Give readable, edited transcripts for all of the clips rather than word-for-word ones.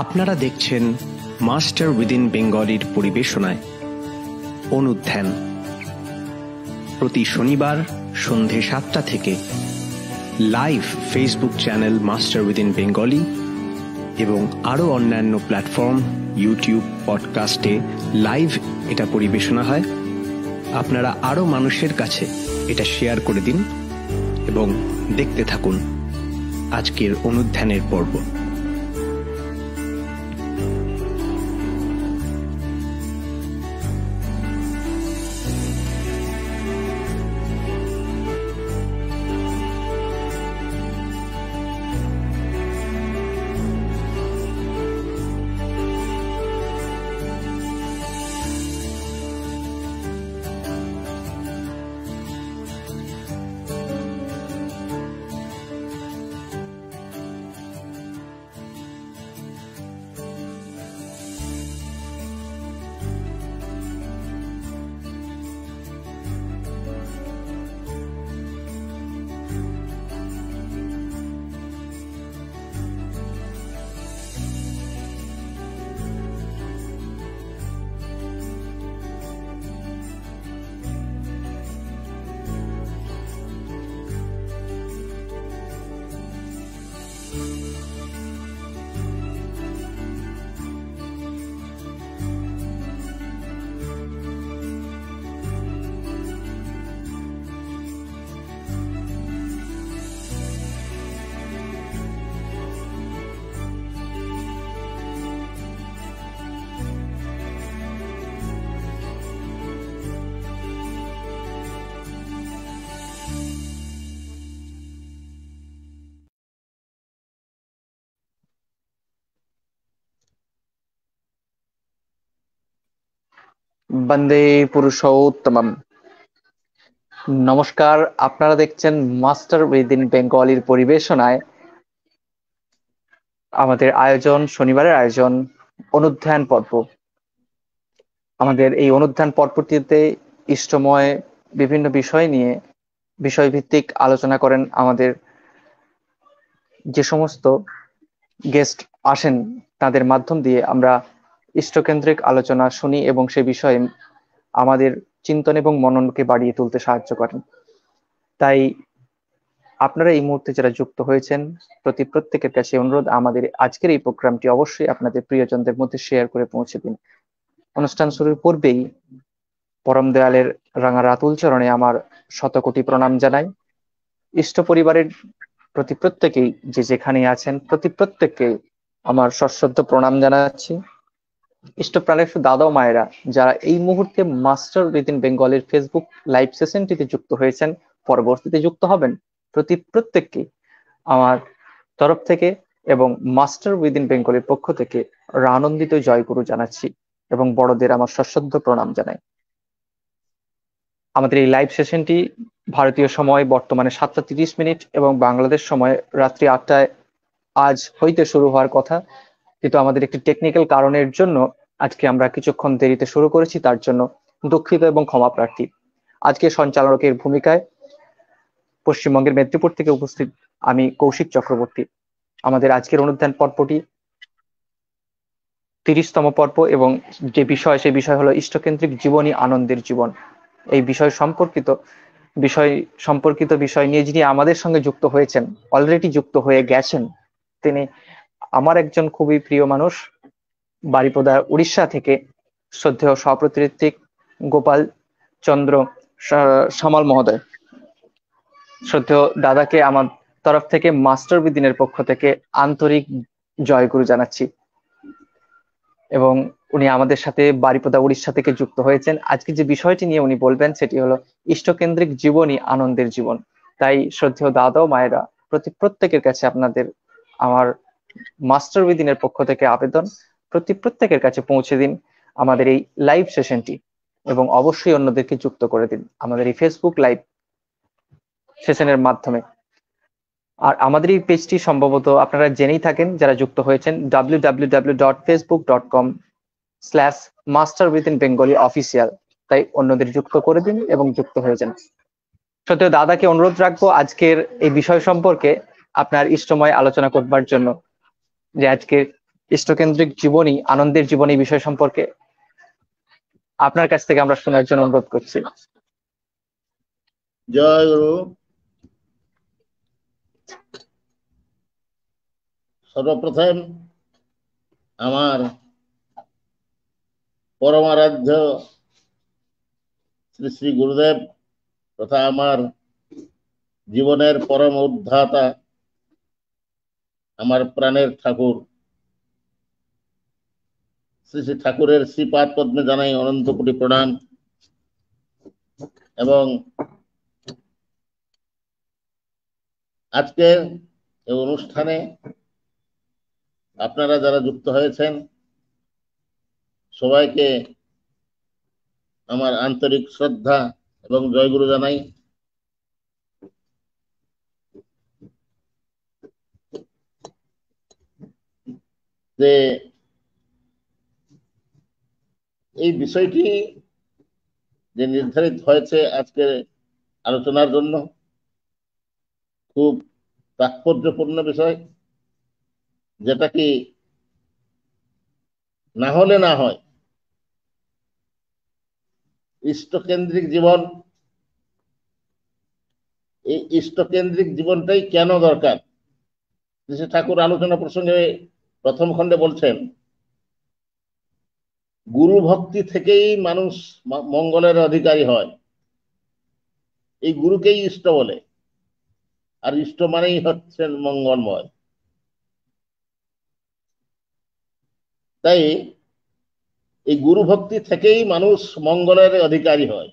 আপনারা দেখছেন master within বেঙ্গলির পরিবেশনায় অনুধ্যান, প্রতি শনিবার সন্ধে 7টা থেকে live Facebook channel master within Bengali এবং আরও অন্যান্য প্ল্যাটফর্ম ইউটিউব পডকাস্টে লাইভ এটা পরিবেশনা হয়। আপনারা আরও মানুষের কাছে এটা শেয়ার করে দিন এবং দেখতে থাকুন আজকের অনুধ্যানের পর্ব। বন্দে পুরুষোত্তমম। নমস্কার, আপনারা দেখছেন মাস্টার উইদিন বেঙ্গলির পরিবেশনায় আমাদের আয়োজন, শনিবারের আয়োজন অনুধ্যান পর্ব। আমাদের এই অনুধ্যান পর্বটিতে ইষ্টময় বিভিন্ন বিষয় নিয়ে বিষয়ভিত্তিক আলোচনা করেন আমাদের যে সমস্ত গেস্ট আসেন, তাদের মাধ্যম দিয়ে আমরা ইষ্টকেন্দ্রিক আলোচনা শুনি এবং সে বিষয়ে আমাদের চিন্তন এবং মননকে বাড়িয়ে তুলতে সাহায্য করেন। তাই আপনারা এই মুহূর্তে যারা যুক্ত হয়েছেন, প্রত্যেকের কাছে অনুরোধ, আমাদের আজকের এই প্রোগ্রামটি অবশ্যই আপনাদের প্রিয়জনদের মধ্যে শেয়ার করে পৌঁছে দিন। অনুষ্ঠান শুরুর পূর্বেই পরম দয়ালের রাঙা রাতুল চরণে আমার শতকোটি প্রণাম জানাই। ইষ্ট পরিবারের প্রত্যেকেই যে যেখানে আছেন প্রত্যেককে আমার সশ্রদ্ধ প্রণাম জানাচ্ছি। ইষ্টপ্রাণের দাদা ও মায়েরা যারা এই মুহূর্তে মাস্টার উইদিন বেঙ্গলের ফেসবুক লাইভ সেশনটিতে যুক্ত হয়েছেন, পরবর্তীতে যুক্ত হবেন, প্রত্যেককে আমার তরফ থেকে এবং মাস্টার উইদিন বেঙ্গলের পক্ষ থেকে আনন্দিত জয়গুরু জানাচ্ছি এবং বড়দের আমার সশ্রদ্ধ প্রণাম জানাই। আমাদের এই লাইভ সেশনটি ভারতীয় সময় বর্তমানে 7টা 30 এবং বাংলাদেশ সময় রাত্রি 8টায় আজ হইতে শুরু হওয়ার কথা, কিন্তু আমাদের একটি টেকনিক্যাল কারণের জন্য আজকে আমরা কিছুক্ষণ দেরিতে শুরু করেছি, তার জন্য দুঃখিত এবং ক্ষমা প্রার্থী। আজকে সঞ্চালকের ভূমিকায় পশ্চিমবঙ্গের মেদিনীপুর থেকে উপস্থিত আমি কৌশিক চক্রবর্তী। আমাদের আজকের অনুধ্যান পর্বটি 30তম পর্ব এবং যে বিষয়, সেই বিষয় হলো ইষ্টকেন্দ্রিক জীবনী, আনন্দের জীবন। এই বিষয় সম্পর্কিত বিষয় নিয়ে যিনি আমাদের সঙ্গে যুক্ত হয়েছেন, অলরেডি যুক্ত হয়ে গেছেন, তিনি আমার একজন খুবই প্রিয় মানুষ, বারিপদা উড়িষ্যা থেকে শ্রদ্ধেয় সহপ্রতিনিধিক গোপাল চন্দ্র সামাল মহোদয়। শ্রদ্ধেয় দাদাকে আমার তরফ থেকে মাস্টার উইদিনের পক্ষ থেকে আন্তরিক জয়গুরু জানাচ্ছি এবং উনি আমাদের সাথে বারিপদা উড়িষ্যা থেকে যুক্ত হয়েছেন। আজকে যে বিষয়টি নিয়ে উনি বলবেন সেটি হলো ইষ্টকেন্দ্রিক জীবনী, আনন্দের জীবন। তাই শ্রদ্ধেয় দাদা ও মায়েরা প্রত্যেকের কাছে আপনাদের আমার মাস্টার উইদিনের পক্ষ থেকে আবেদন, প্রত্যেকের কাছে পৌঁছে দিন আমাদের এই লাইভ সেশনটি এবং অবশ্যই অন্যদেরকে যুক্ত করে দিন আমাদের এই ফেসবুক লাইভ সেশনের মাধ্যমে। আর আমাদের এই পেজটি সম্ভবত আপনারা জেনেই থাকেন যারা যুক্ত হয়েছেন, www.facebook.com/masterwithinbengali-official। তাই অন্যদের যুক্ত করে দিন এবং যুক্ত হয়ে যান। সত্যি দাদাকে অনুরোধ রাখবো আজকের এই বিষয় সম্পর্কে আপনার ইষ্টময় আলোচনা করবার জন্য, যে আজকে ইষ্টকেন্দ্রিক জীবনী, আনন্দের জীবনী বিষয় সম্পর্কে আপনার কাছ থেকে আমরা শোনার জন্য অনুরোধ করছি। জয় গুরু। সর্বপ্রথম আমার পরমারাধ্য শ্রী শ্রী গুরুদেব তথা আমার জীবনের পরম উদ্ধাতা আমার প্রাণের ঠাকুর শ্রী শ্রী ঠাকুরের শ্রীপাদ পদ্মে জানাই অনন্ত কোটি প্রণাম। এবং আজকের এই অনুষ্ঠানে আপনারা যারা যুক্ত হয়েছেন সবাইকে আমার আন্তরিক শ্রদ্ধা এবং জয়গুরু জানাই। যে এই বিষয়টি যে নির্ধারিত হয়েছে আজকের আলোচনার জন্য খুব তাৎপর্যপূর্ণ বিষয়, যেটা কি না হলে না হয়। ইষ্টকেন্দ্রিক জীবন, এই ইষ্টকেন্দ্রিক জীবনটাই কেন দরকার? শ্রী ঠাকুর আলোচনা প্রসঙ্গে প্রথম খণ্ডে বলছেন গুরু ভক্তি থেকেই মানুষ মঙ্গলের অধিকারী হয়। এই গুরুকেই ইষ্ট বলে, আর ইষ্ট মানেই হচ্ছেন মঙ্গলময়। তাই এই গুরু ভক্তি থেকেই মানুষ মঙ্গলের অধিকারী হয়।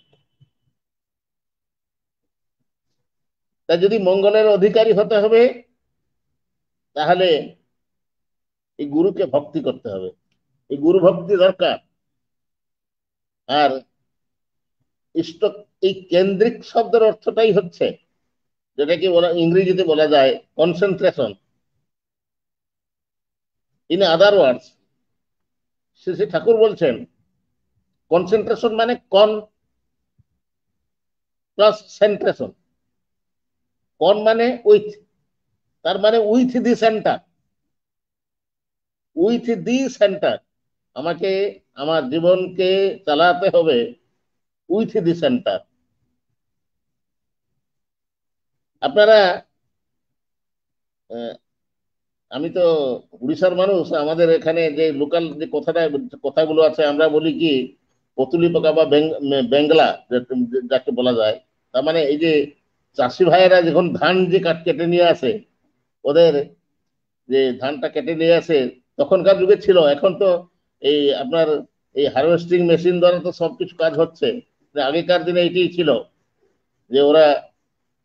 তাই যদি মঙ্গলের অধিকারী হতে হবে তাহলে এই গুরুকে ভক্তি করতে হবে, এই গুরু ভক্তি দরকার। আর ইষ্ট, এই কেন্দ্রিক শব্দের অর্থটাই হচ্ছে যেটাকে বলা ইংরেজিতে বলা যায় কনসেন্ট্রেশন। ইন আদার ওয়ার্ডস শ্রী ঠাকুর বলছেন কনসেন্ট্রেশন মানে কন প্লাস সেন্ট্রেশন। কন মানে উইথ, তার মানে with the centre, with the centre. আমাকে আমার জীবনকে চালাতে হবে উইথ দি সেন্টার। আপনারা, আমি তো উড়িষ্যার মানুষ, আমাদের এখানে যে লোকাল যে কথাগুলো আছে আমরা বলি কি পতুলি পোকা বা বেঙ্গলা যাকে বলা যায়। তার মানে এই যে চাষি ভাইয়েরা যখন ধান যে কেটে নিয়ে আসে, ওদের যে ধানটা কেটে নিয়ে আসে তখনকার যুগে ছিল, এখন তো এই আপনার এই হারভেস্টিং মেশিন দ্বারা তো সবকিছু কাজ হচ্ছে। আগেকার দিনে এটাই ছিল যে ওরা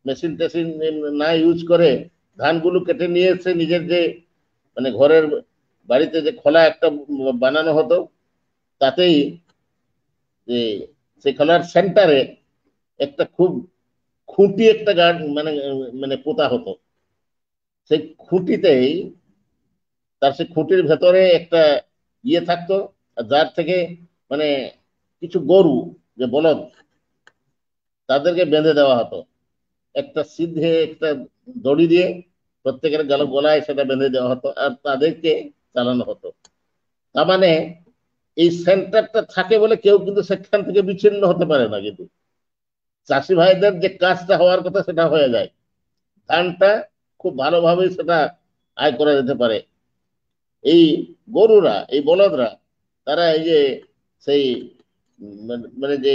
মেশিন টেশিন না ইউজ করে ধানগুলো কেটে নিয়ে এসে নিজের যে মানে ঘরের বাড়িতে যে খোলা একটা বানানো হতো, তাতেই যে সেই খোলার সেন্টারে একটা খুব খুঁটি একটা মানে মানে পোতা হতো। সেই খুঁটিতেই তার সেই খুঁটির ভেতরে একটা ইয়ে থাকতো, যার থেকে মানে কিছু গরু যে বলদ তাদেরকে বেঁধে দেওয়া হতো একটা সিদ্ধে একটা দড়ি দিয়ে, প্রত্যেকের গলায় সেটা বেঁধে দেওয়া হতো আর তাদেরকে চালানো হতো। তার মানে এই সেন্টারটা থাকে বলে কেউ কিন্তু সেখান থেকে বিচ্ছিন্ন হতে পারে না। কিন্তু চাষি ভাইদের যে কাজটা হওয়ার কথা সেটা হয়ে যায়, ধানটা খুব ভালোভাবে সেটা আয় করা যেতে পারে। এই গরুরা, এই বলদরা, তারা এই যে সেই মানে যে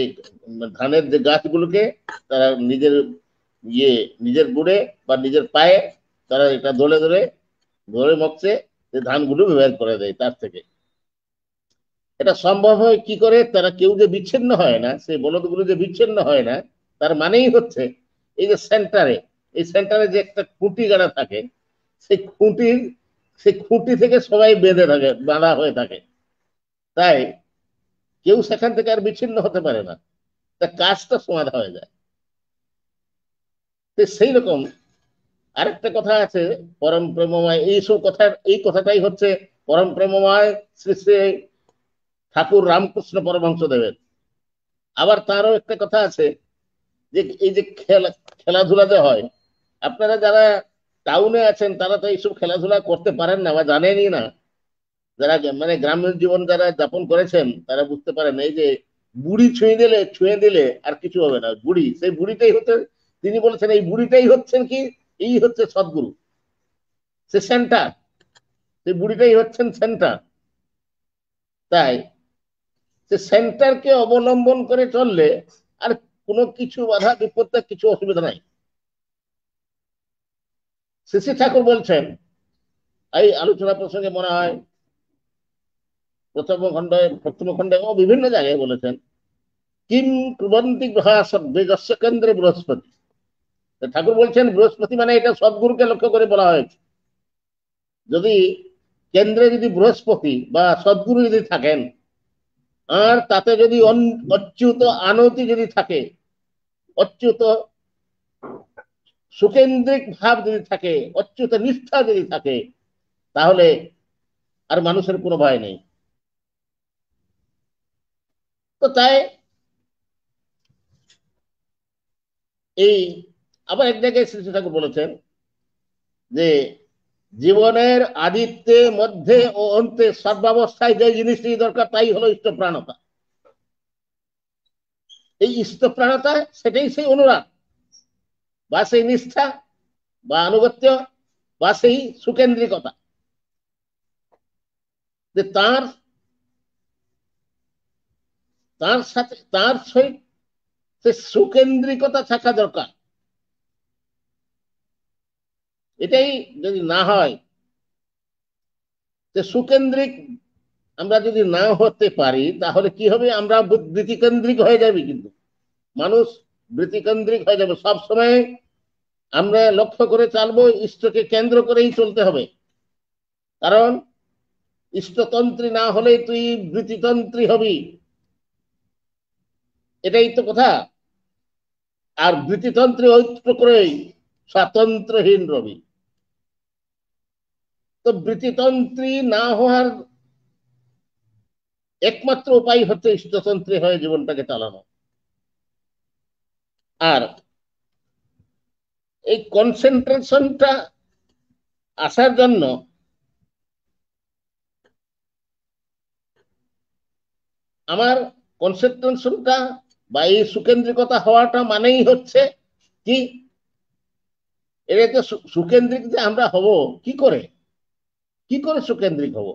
ধানের যে গাছগুলোকে তারা নিজের নিজের গুড়ে বা নিজের পায়ে তারা এটা ধরে ধরে ধরে মকছে ধানগুলো বের করে দেয়। তার থেকে এটা সম্ভব হয় কি করে? তারা কেউ যে বিচ্ছিন্ন হয় না, সেই বলদগুলো যে বিচ্ছিন্ন হয় না, তার মানেই হচ্ছে এই যে সেন্টারে, এই সেন্টারে যে একটা খুঁটি গাড়া থাকে, সেই খুঁটি থেকে সবাই বেঁধে থাকে, বাঁধা হয়ে থাকে। তাই কেউ সেখান থেকে আর বিচ্ছিন্ন হতে পারে না, তা কাজটা সমাধা হয়ে যায়। সেই রকম আরেকটা কথা আছে পরম প্রেমময়, এইসব কথা, এই কথাটাই হচ্ছে পরম প্রেমময় শ্রী শ্রী ঠাকুর রামকৃষ্ণ পরমহংস দেবের। আবার তারও একটা কথা আছে যে এই যে খেলাধুলা যে হয়, আপনারা যারা টাউনে আছেন তারা তো এইসব খেলাধুলা করতে পারেন না বা জানেনই না। যারা মানে গ্রাম্য জীবন যারা যাপন করেছেন তারা বুঝতে পারেন এই যে বুড়ি ছুঁয়ে দিলে আর কিছু হবে না, বুড়ি সেই বুড়িটাই হচ্ছে, তিনি বলেছেন এই বুড়িটাই হচ্ছেন কি, এই হচ্ছে সদ্গুরু, সে সেন্টার, সেই বুড়িটাই হচ্ছেন সেন্টার। তাই সে সেন্টারকে অবলম্বন করে চললে আর কোনো কিছু বাধা বিপত্তি কিছু অসুবিধা নাই। শ্রী ঠাকুর বলছেন, এই আলোচনা প্রসঙ্গে মনে হয় প্রথম খণ্ডে ও বিভিন্ন জায়গায় বলেছেন, কিম কুবন্তি গ্রহা সদ্বেগস্য কেন্দ্রে বৃহস্পতি। ঠাকুর বলছেন বৃহস্পতি মানে এটা সদ্গুরুকে লক্ষ্য করে বলা হয়েছে। যদি কেন্দ্রে যদি বৃহস্পতি বা সদ্গুরু যদি থাকেন, আর তাতে যদি অচ্যুত আনতি যদি থাকে, অচ্যুত সুকেন্দ্রিক ভাব যদি থাকে, অচ্যুত নিষ্ঠা যদি থাকে, তাহলে আর মানুষের কোনো ভয় নেই। তো তাই এই আবার এক জায়গায় শ্রী ঠাকুর বলেছেন যে জীবনের আদিত্যে মধ্যে ও অন্তে সর্বাবস্থায় যে জিনিসটি দরকার তাই হলো ইষ্টপ্রাণতা। এই ইষ্টপ্রাণতা সেটাই সেই অনুরাগ বা সেই নিষ্ঠা বা আনুগত্য বা সেই সুকেন্দ্রিকতা, যে তার তার সাথে তার সহিত সে সুকেন্দ্রিকতা থাকা দরকার। এটাই যদি না হয়, যে সুকেন্দ্রিক আমরা যদি না হতে পারি তাহলে কি হবে, আমরা বৃত্তিকেন্দ্রিক হয়ে যাবে। কিন্তু মানুষ বৃত্তিকেন্দ্রিক হয়ে যাবে সব সময়। আমরা লক্ষ্য করে চালবো, ইষ্টকে কেন্দ্র করেই চলতে হবে। কারণ ইষ্টতন্ত্রী না হলে তুই বৃত্তিতন্ত্রী হবি, এটাই তো কথা। আর বৃত্তিতন্ত্রী ঐক্য করেই স্বাতন্ত্রহীন রবি। তো বৃত্তিতন্ত্রী না হওয়ার একমাত্র উপায় হচ্ছে ইষ্টতন্ত্রী হয়ে জীবনটাকে চালানো। আর এই কনসেন্ট্রেশনটা আসার জন্য আমার কনসেন্ট্রেশনটা বা এই সুকেন্দ্রিকতা হওয়াটা মানেই হচ্ছে কি, এটা তো সুকেন্দ্রিক যে আমরা হব কি করে, কি করে সুকেন্দ্রিক হব?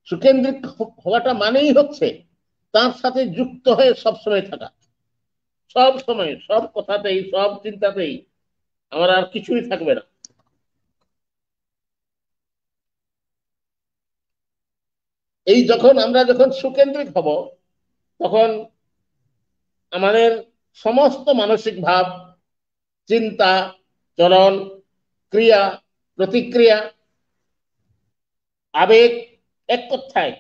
সুকেন্দ্রিক হওয়াটা মানেই হচ্ছে তার সাথে যুক্ত হয়ে সবসময় থাকা, সব সময় সব কথাতেই সব চিন্তাতেই আমার আর কিছুই থাকবে না। এই আমরা যখন সুকেন্দ্রিক হব, তখন আমাদের সমস্ত মানসিক ভাব, চিন্তা, চলন, ক্রিয়া, প্রতিক্রিয়া, আবেগ, এক কথায়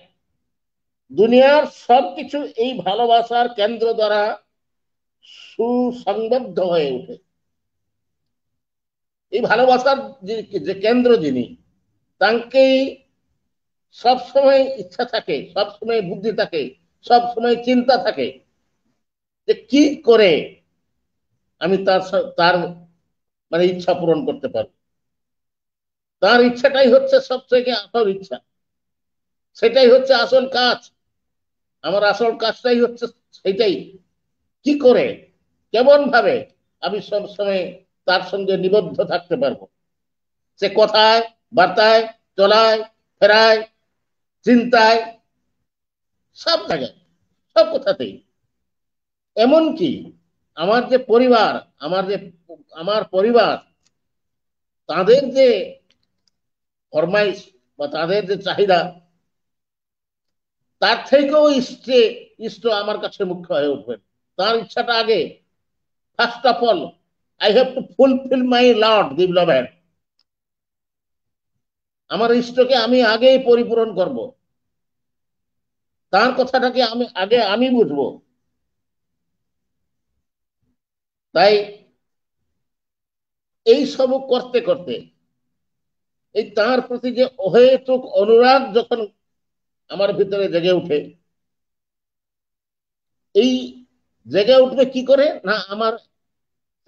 দুনিয়ার সবকিছু এই ভালোবাসার কেন্দ্র দ্বারা সুসংবদ্ধ হয়ে ওঠে। এই ভালোবাসার যে কেন্দ্র যিনি, তাকেই সবসময় ইচ্ছা থাকে, সবসময় বুদ্ধি থাকে, সবসময় চিন্তা থাকে যে কি করে আমি তার তার মানে ইচ্ছা পূরণ করতে পারবো। তার ইচ্ছাটাই হচ্ছে সবথেকে আসল ইচ্ছা, সেটাই হচ্ছে আসল কাজ। আমার আসল কাজটাই হচ্ছে সেটাই, কি করে কেমন ভাবে আমি সবসময় তার সঙ্গে নিবদ্ধ থাকতে পারবো। সে কথায়, বার্তায়, চলায়, ফেরায়, চিন্তায়, সব জায়গায়, সব কথাতেই। এমনকি আমার যে পরিবার, আমার পরিবার, তাদের যে ফরমাইশ বা তাদের যে চাহিদা, তার থেকেও ইষ্ট আমার কাছে মুখ্য হয়ে উঠবেন। তার ইচ্ছাটা আগে, first of all I have to fulfil my lord the beloved. আমার ইষ্টকে আমি আগেই পরিপূরণ করব, তার কথাটাকে আমি বুঝবো। তাই এই সব করতে করতে এই তার প্রতি যে অহেতুক অনুরাগ যখন আমার ভিতরে জেগে উঠে, এই জেগে উঠবে কি করে না, আমার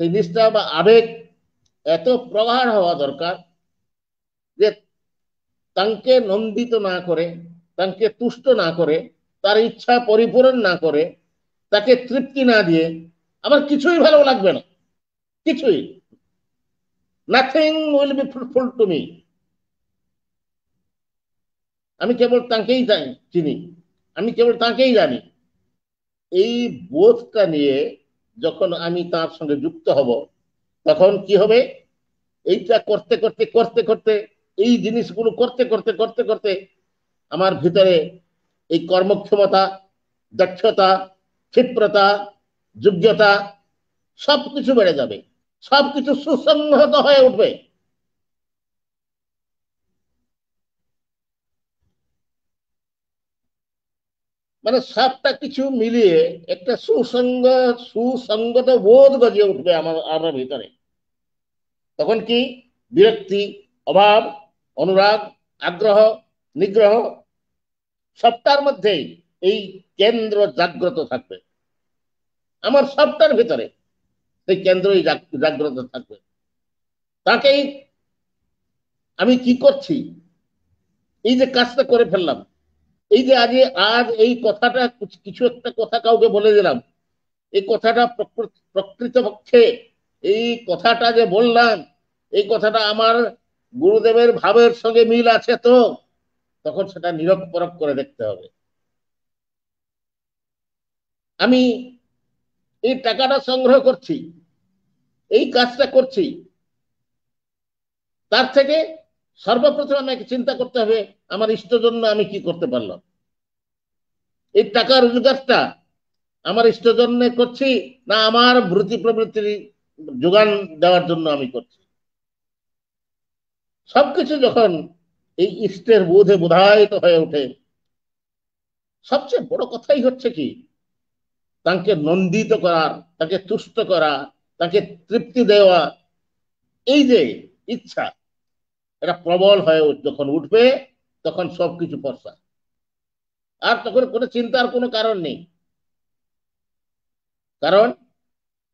সেই নিষ্ঠা বা আবেগ এত প্রগাঢ় হওয়া দরকার যে তাকে নন্দিত না করে, তাকে তুষ্ট না করে, তার ইচ্ছা পরিপূরণ না করে, তাকে তৃপ্তি না দিয়ে আমার কিছুই ভালো লাগবে না, কিছুই। Nothing will be fruitful to me. আমি কেবল তাকেই চিনি, আমি কেবল তাকেই জানি। এই বোধটা নিয়ে যখন আমি তার সঙ্গে যুক্ত হব, তখন কি হবে? এইটা করতে করতে করতে করতে, এই জিনিসগুলো করতে করতে করতে করতে আমার ভিতরে এই কর্মক্ষমতা, দক্ষতা, ক্ষিপ্রতা, যোগ্যতা সবকিছু বেড়ে যাবে, সবকিছু সুসংহত হয়ে উঠবে। মানে সবটা কিছু মিলিয়ে একটা সুসংগত বোধ গজিয়ে উঠবে আমার ভিতরে। তখন কি বিরক্তি, অভাব, অনুরাগ, আগ্রহ, নিগ্রহ সবটার মধ্যেই এই কেন্দ্র জাগ্রত থাকবে। আমার সবটার ভিতরে সেই কেন্দ্রই জাগ্রত থাকবে। তাকেই আমি কি করছি, এই যে কাজটা করে ফেললাম, এই যে আজ এই কথাটা, কিছু একটা কথা কাউকে বলে দিলাম, এই কথাটা প্রকৃতপক্ষে এই কথাটা যে বললাম, এই কথাটা আমার গুরুদেবের ভাবের সঙ্গে মিল আছে তো, তখন সেটা নিরখ পরখ করে দেখতে হবে। আমি এই টাকাটা সংগ্রহ করছি, এই কাজটা করছি, তার থেকে সর্বপ্রথম আমাকে চিন্তা করতে হবে আমার ইষ্টের জন্য আমি কি করতে পারলাম। এই টাকা রোজগারটা আমার ইষ্টের জন্য করছি, না আমার বৃত্তি প্রবৃত্তির যোগান দেওয়ার জন্য আমি করছি। সবকিছু যখন এই ইষ্টের বোধে বোধায়িত হয়ে ওঠে, সবচেয়ে বড় কথাই হচ্ছে কি, তাকে নন্দিত করার, তাকে তুষ্ট করা, তাকে তৃপ্তি দেওয়া, এই যে ইচ্ছা, এটা প্রবল হয়ে যখন উঠবে, তখন সবকিছু ফর্সা। আর তখন কোনো চিন্তার কোনো কারণ নেই, কারণ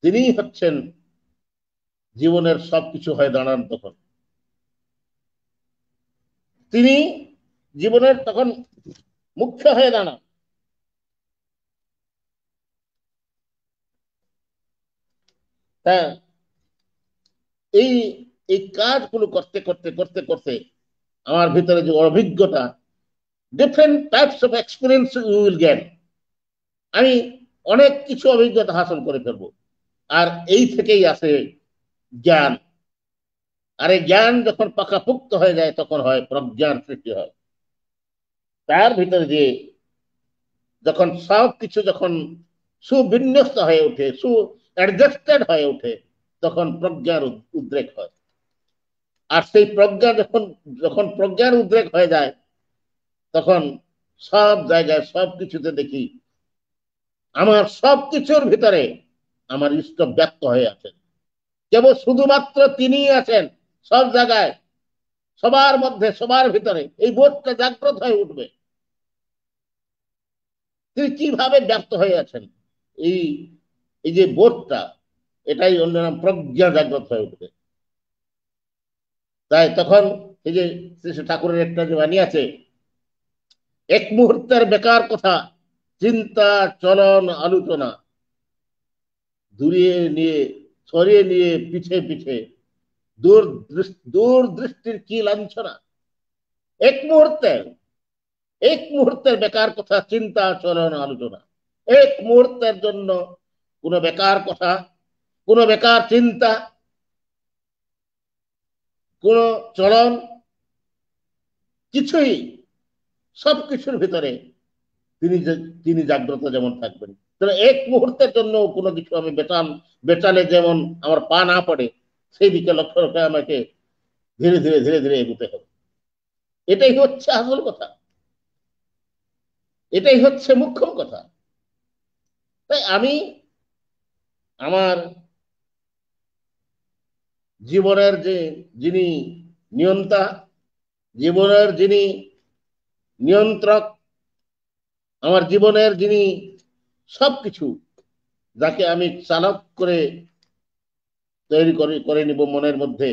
তিনি হচ্ছেন জীবনের সবকিছু হয়ে দাঁড়ান। তখন তিনি জীবনের তখন মুখ্য হয়ে দাঁড়ান। হ্যাঁ, এই এই কাজগুলো করতে করতে করতে করতে আমার ভিতরে যে অভিজ্ঞতা, different types of experience you will get. আমি অনেক কিছু অভিজ্ঞতা হাসিল করে ফেলবো। আর এই থেকেই আসে জ্ঞান। আর এই জ্ঞান যখন পাকাপুক্ত হয়ে যায়, তখন হয় প্রজ্ঞার সৃষ্টি হয়। তার ভিতরে যে যখন সব কিছু যখন সুবিন্যস্ত হয়ে ওঠে, অ্যাডজাস্টেড হয়ে ওঠে, তখন প্রজ্ঞার উদ্রেক হয়। আর সেই প্রজ্ঞা যখন যখন প্রজ্ঞার উদ্রেক হয়ে যায়, তখন সব জায়গায় সব কিছুতে দেখি আমার সব কিছুর ভিতরে আমার ইষ্ট ব্যক্ত হয়ে আছেন। কেবল শুধুমাত্র তিনিই আছেন সব জায়গায়, সবার মধ্যে, সবার ভিতরে। এই বোধটা জাগ্রত হয়ে উঠবে। তিনি কিভাবে ব্যক্ত হয়ে আছেন, এই এই যে বোধটা, এটাই অন্য নাম প্রজ্ঞা জাগ্রত হয়ে উঠবে। তাই তখন এই যে শ্রী শ্রী ঠাকুরের একটা যে বাণী আছে, এক মুহূর্তের বেকার কথা, চিন্তা, চলন, আলোচনা দূরিয়ে নিয়ে, সরিয়ে নিয়ে পিছে পিছে, দূর দৃষ্টির কি লাঞ্ছনা। এক মুহূর্তের এক মুহূর্তের বেকার কথা, চিন্তা, চলন, আলোচনা। এক মুহূর্তের জন্য কোনো বেকার কথা, কোনো বেকার চিন্তা, কোন চলন, কিছুই, সবকিছুর ভিতরে তিনি জাগ্রত যেমন থাকবেন। তাহলে এক মুহূর্তের জন্য কোনো কিছু আমি বেটালে যেমন আমার পা না পড়ে, সেই দিকে লক্ষ্য রেখে আমাকে ধীরে ধীরে ধীরে ধীরে এগোতে হবে। এটাই হচ্ছে আসল কথা, এটাই হচ্ছে মুখ্য কথা। তাই আমি আমার জীবনের যিনি নিয়ন্তা, জীবনের যিনি নিয়ন্ত্রক, আমার জীবনের যিনি সবকিছু, যাকে আমি চালক করে তৈরি করে নিব মনের মধ্যে,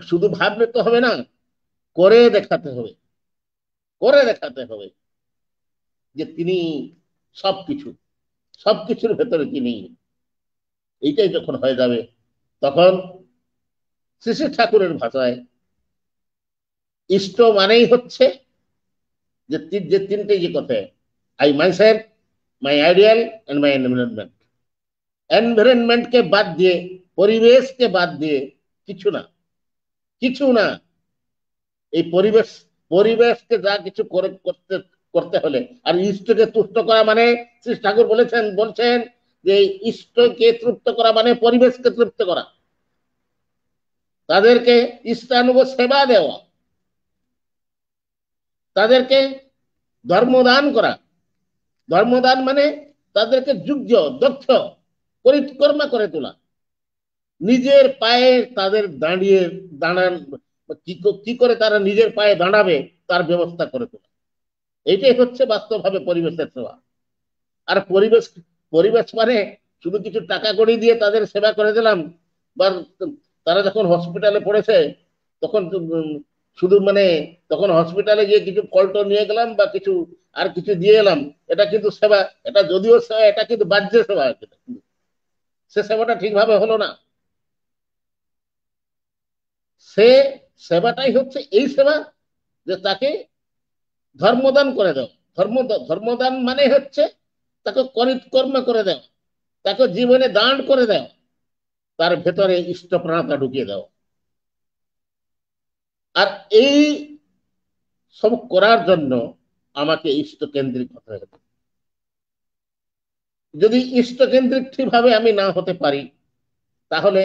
শুধু ভাবলে তো হবে না, করে দেখাতে হবে, করে দেখাতে হবে যে তিনি সবকিছু, সবকিছুর ভেতরে তিনি। এইটাই যখন হয়ে যাবে তখন শ্রী শ্রী ঠাকুরের ভাষায় ইষ্ট মানেই হচ্ছে যে তিনটে যে কথা, I myself, my ideal and my environment. এনভায়রনমেন্টকে বাদ দিয়ে, পরিবেশকে বাদ দিয়ে কিছু না, কিছু না। এই পরিবেশ, পরিবেশকে যা কিছু করে করতে করতে হলে, আর ইষ্টকে তুষ্ট করা মানে শ্রী ঠাকুর বলছেন যে ইষ্টকে তৃপ্ত করা মানে পরিবেশকে তৃপ্ত করা, তাদেরকে ইষ্টানুগ সেবা দেওয়া, তাদেরকে ধর্মদান করা। ধর্মদান মানে তাদেরকে যোগ্য, দক্ষ, পরিকর্মা করে তোলা, নিজের পায়ে তাদের দাঁড়ান, কি করে তারা নিজের পায়ে দাঁড়াবে তার ব্যবস্থা করে তোলা। এইটাই হচ্ছে বাস্তবভাবে পরিবেশের সেবা। আর পরিবেশ, পরিবেশ মানে শুধু কিছু টাকা কড়ি দিয়ে তাদের সেবা করে দিলাম, বা তারা যখন হসপিটালে পড়েছে তখন শুধু মানে তখন হসপিটালে গিয়ে কিছু ফলটো নিয়ে গেলাম বা কিছু আর কিছু দিয়ে এলাম, এটা কিন্তু সেবা। এটা যদিও সেবা, এটা কিন্তু বাহ্য সেবা, সে সেবাটা ঠিকভাবে হলো না। সে সেবাটাই হচ্ছে এই সেবা যে তাকে ধর্মদান করে দাও। ধর্মদান মানে হচ্ছে তাকে কর্ম করে দাও, তাকে জীবনে দান করে দাও, তার ভেতরে ইষ্টপ্রাণতা ঢুকিয়ে দাও। আর এই সব করার জন্য আমাকে ইষ্টকেন্দ্রিক হতে হবে। যদি ইষ্টকেন্দ্রিক ঠিকভাবে আমি না হতে পারি তাহলে